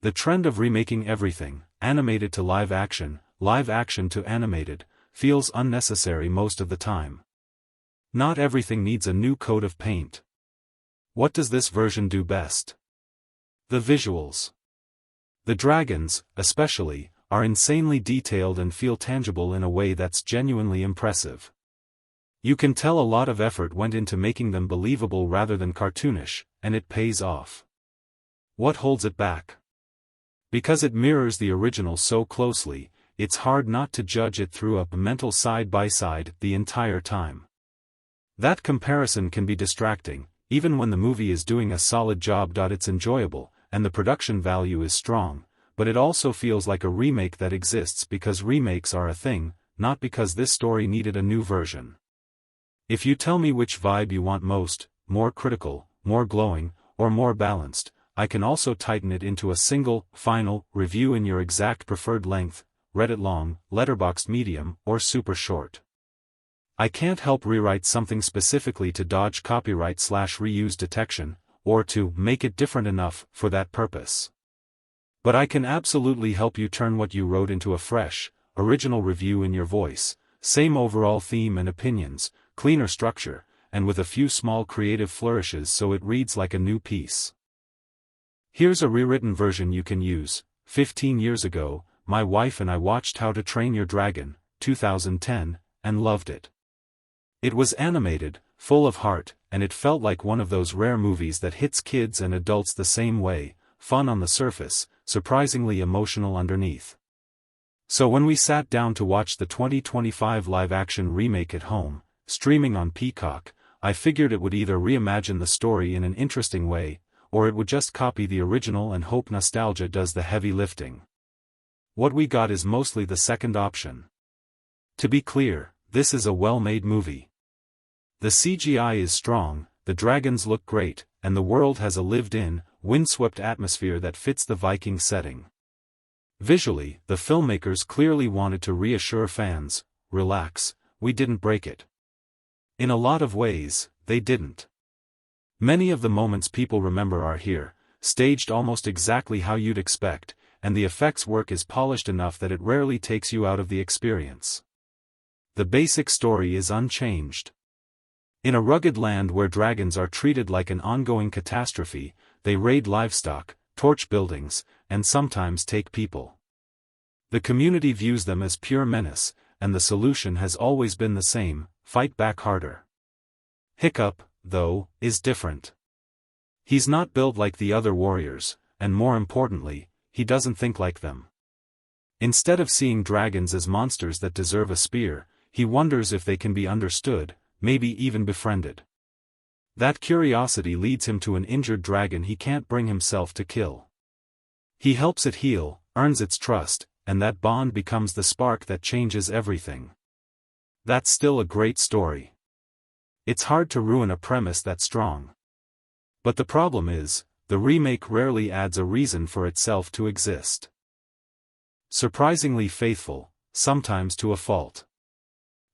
The trend of remaking everything, animated to live action to animated, feels unnecessary most of the time. Not everything needs a new coat of paint. What does this version do best? The visuals. The dragons, especially, are insanely detailed and feel tangible in a way that's genuinely impressive. You can tell a lot of effort went into making them believable rather than cartoonish, and it pays off. What holds it back? Because it mirrors the original so closely, it's hard not to judge it through a mental side-by-side the entire time. That comparison can be distracting, even when the movie is doing a solid job. It's enjoyable, and the production value is strong, but it also feels like a remake that exists because remakes are a thing, not because this story needed a new version. If you tell me which vibe you want most, more critical, more glowing, or more balanced, I can also tighten it into a single, final, review in your exact preferred length, Reddit long, Letterboxd medium, or super short. I can't help rewrite something specifically to dodge copyright/reuse detection, or to make it different enough for that purpose. But I can absolutely help you turn what you wrote into a fresh, original review in your voice, same overall theme and opinions, cleaner structure, and with a few small creative flourishes so it reads like a new piece. Here's a rewritten version you can use. 15 years ago, my wife and I watched How to Train Your Dragon, 2010, and loved it. It was animated, full of heart, and it felt like one of those rare movies that hits kids and adults the same way, fun on the surface, surprisingly emotional underneath. So when we sat down to watch the 2025 live-action remake at home, streaming on Peacock, I figured it would either reimagine the story in an interesting way, or it would just copy the original and hope nostalgia does the heavy lifting. What we got is mostly the second option. To be clear, this is a well-made movie. The CGI is strong, the dragons look great, and the world has a lived-in, windswept atmosphere that fits the Viking setting. Visually, the filmmakers clearly wanted to reassure fans, relax, we didn't break it. In a lot of ways, they didn't. Many of the moments people remember are here, staged almost exactly how you'd expect, and the effects work is polished enough that it rarely takes you out of the experience. The basic story is unchanged. In a rugged land where dragons are treated like an ongoing catastrophe, they raid livestock, torch buildings, and sometimes take people. The community views them as pure menace, and the solution has always been the same: fight back harder. Hiccup, though, is different. He's not built like the other warriors, and more importantly, he doesn't think like them. Instead of seeing dragons as monsters that deserve a spear, he wonders if they can be understood, maybe even befriended. That curiosity leads him to an injured dragon he can't bring himself to kill. He helps it heal, earns its trust, and that bond becomes the spark that changes everything. That's still a great story. It's hard to ruin a premise that strong. But the problem is, the remake rarely adds a reason for itself to exist. Surprisingly faithful, sometimes to a fault.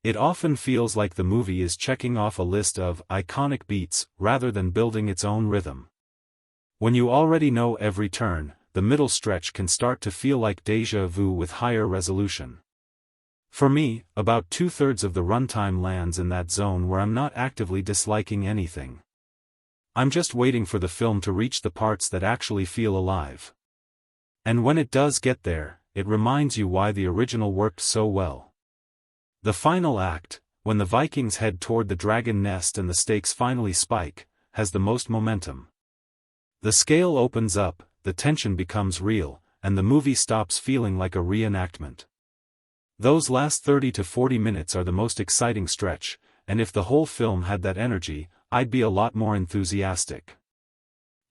It often feels like the movie is checking off a list of iconic beats rather than building its own rhythm. When you already know every turn, the middle stretch can start to feel like déjà vu with higher resolution. For me, about 2/3 of the runtime lands in that zone where I'm not actively disliking anything. I'm just waiting for the film to reach the parts that actually feel alive. And when it does get there, it reminds you why the original worked so well. The final act, when the Vikings head toward the dragon nest and the stakes finally spike, has the most momentum. The scale opens up, the tension becomes real, and the movie stops feeling like a reenactment. Those last 30 to 40 minutes are the most exciting stretch, and if the whole film had that energy, I'd be a lot more enthusiastic.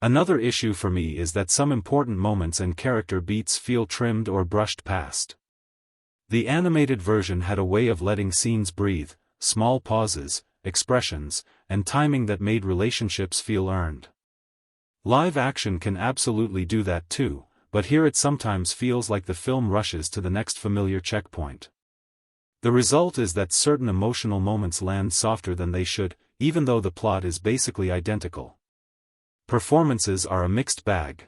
Another issue for me is that some important moments and character beats feel trimmed or brushed past. The animated version had a way of letting scenes breathe, small pauses, expressions, and timing that made relationships feel earned. Live action can absolutely do that too, but here it sometimes feels like the film rushes to the next familiar checkpoint. The result is that certain emotional moments land softer than they should, even though the plot is basically identical. Performances are a mixed bag.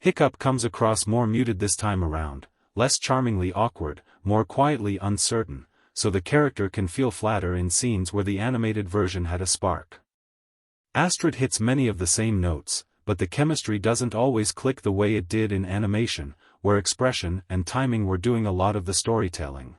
Hiccup comes across more muted this time around, less charmingly awkward, more quietly uncertain, so the character can feel flatter in scenes where the animated version had a spark. Astrid hits many of the same notes, but the chemistry doesn't always click the way it did in animation, where expression and timing were doing a lot of the storytelling.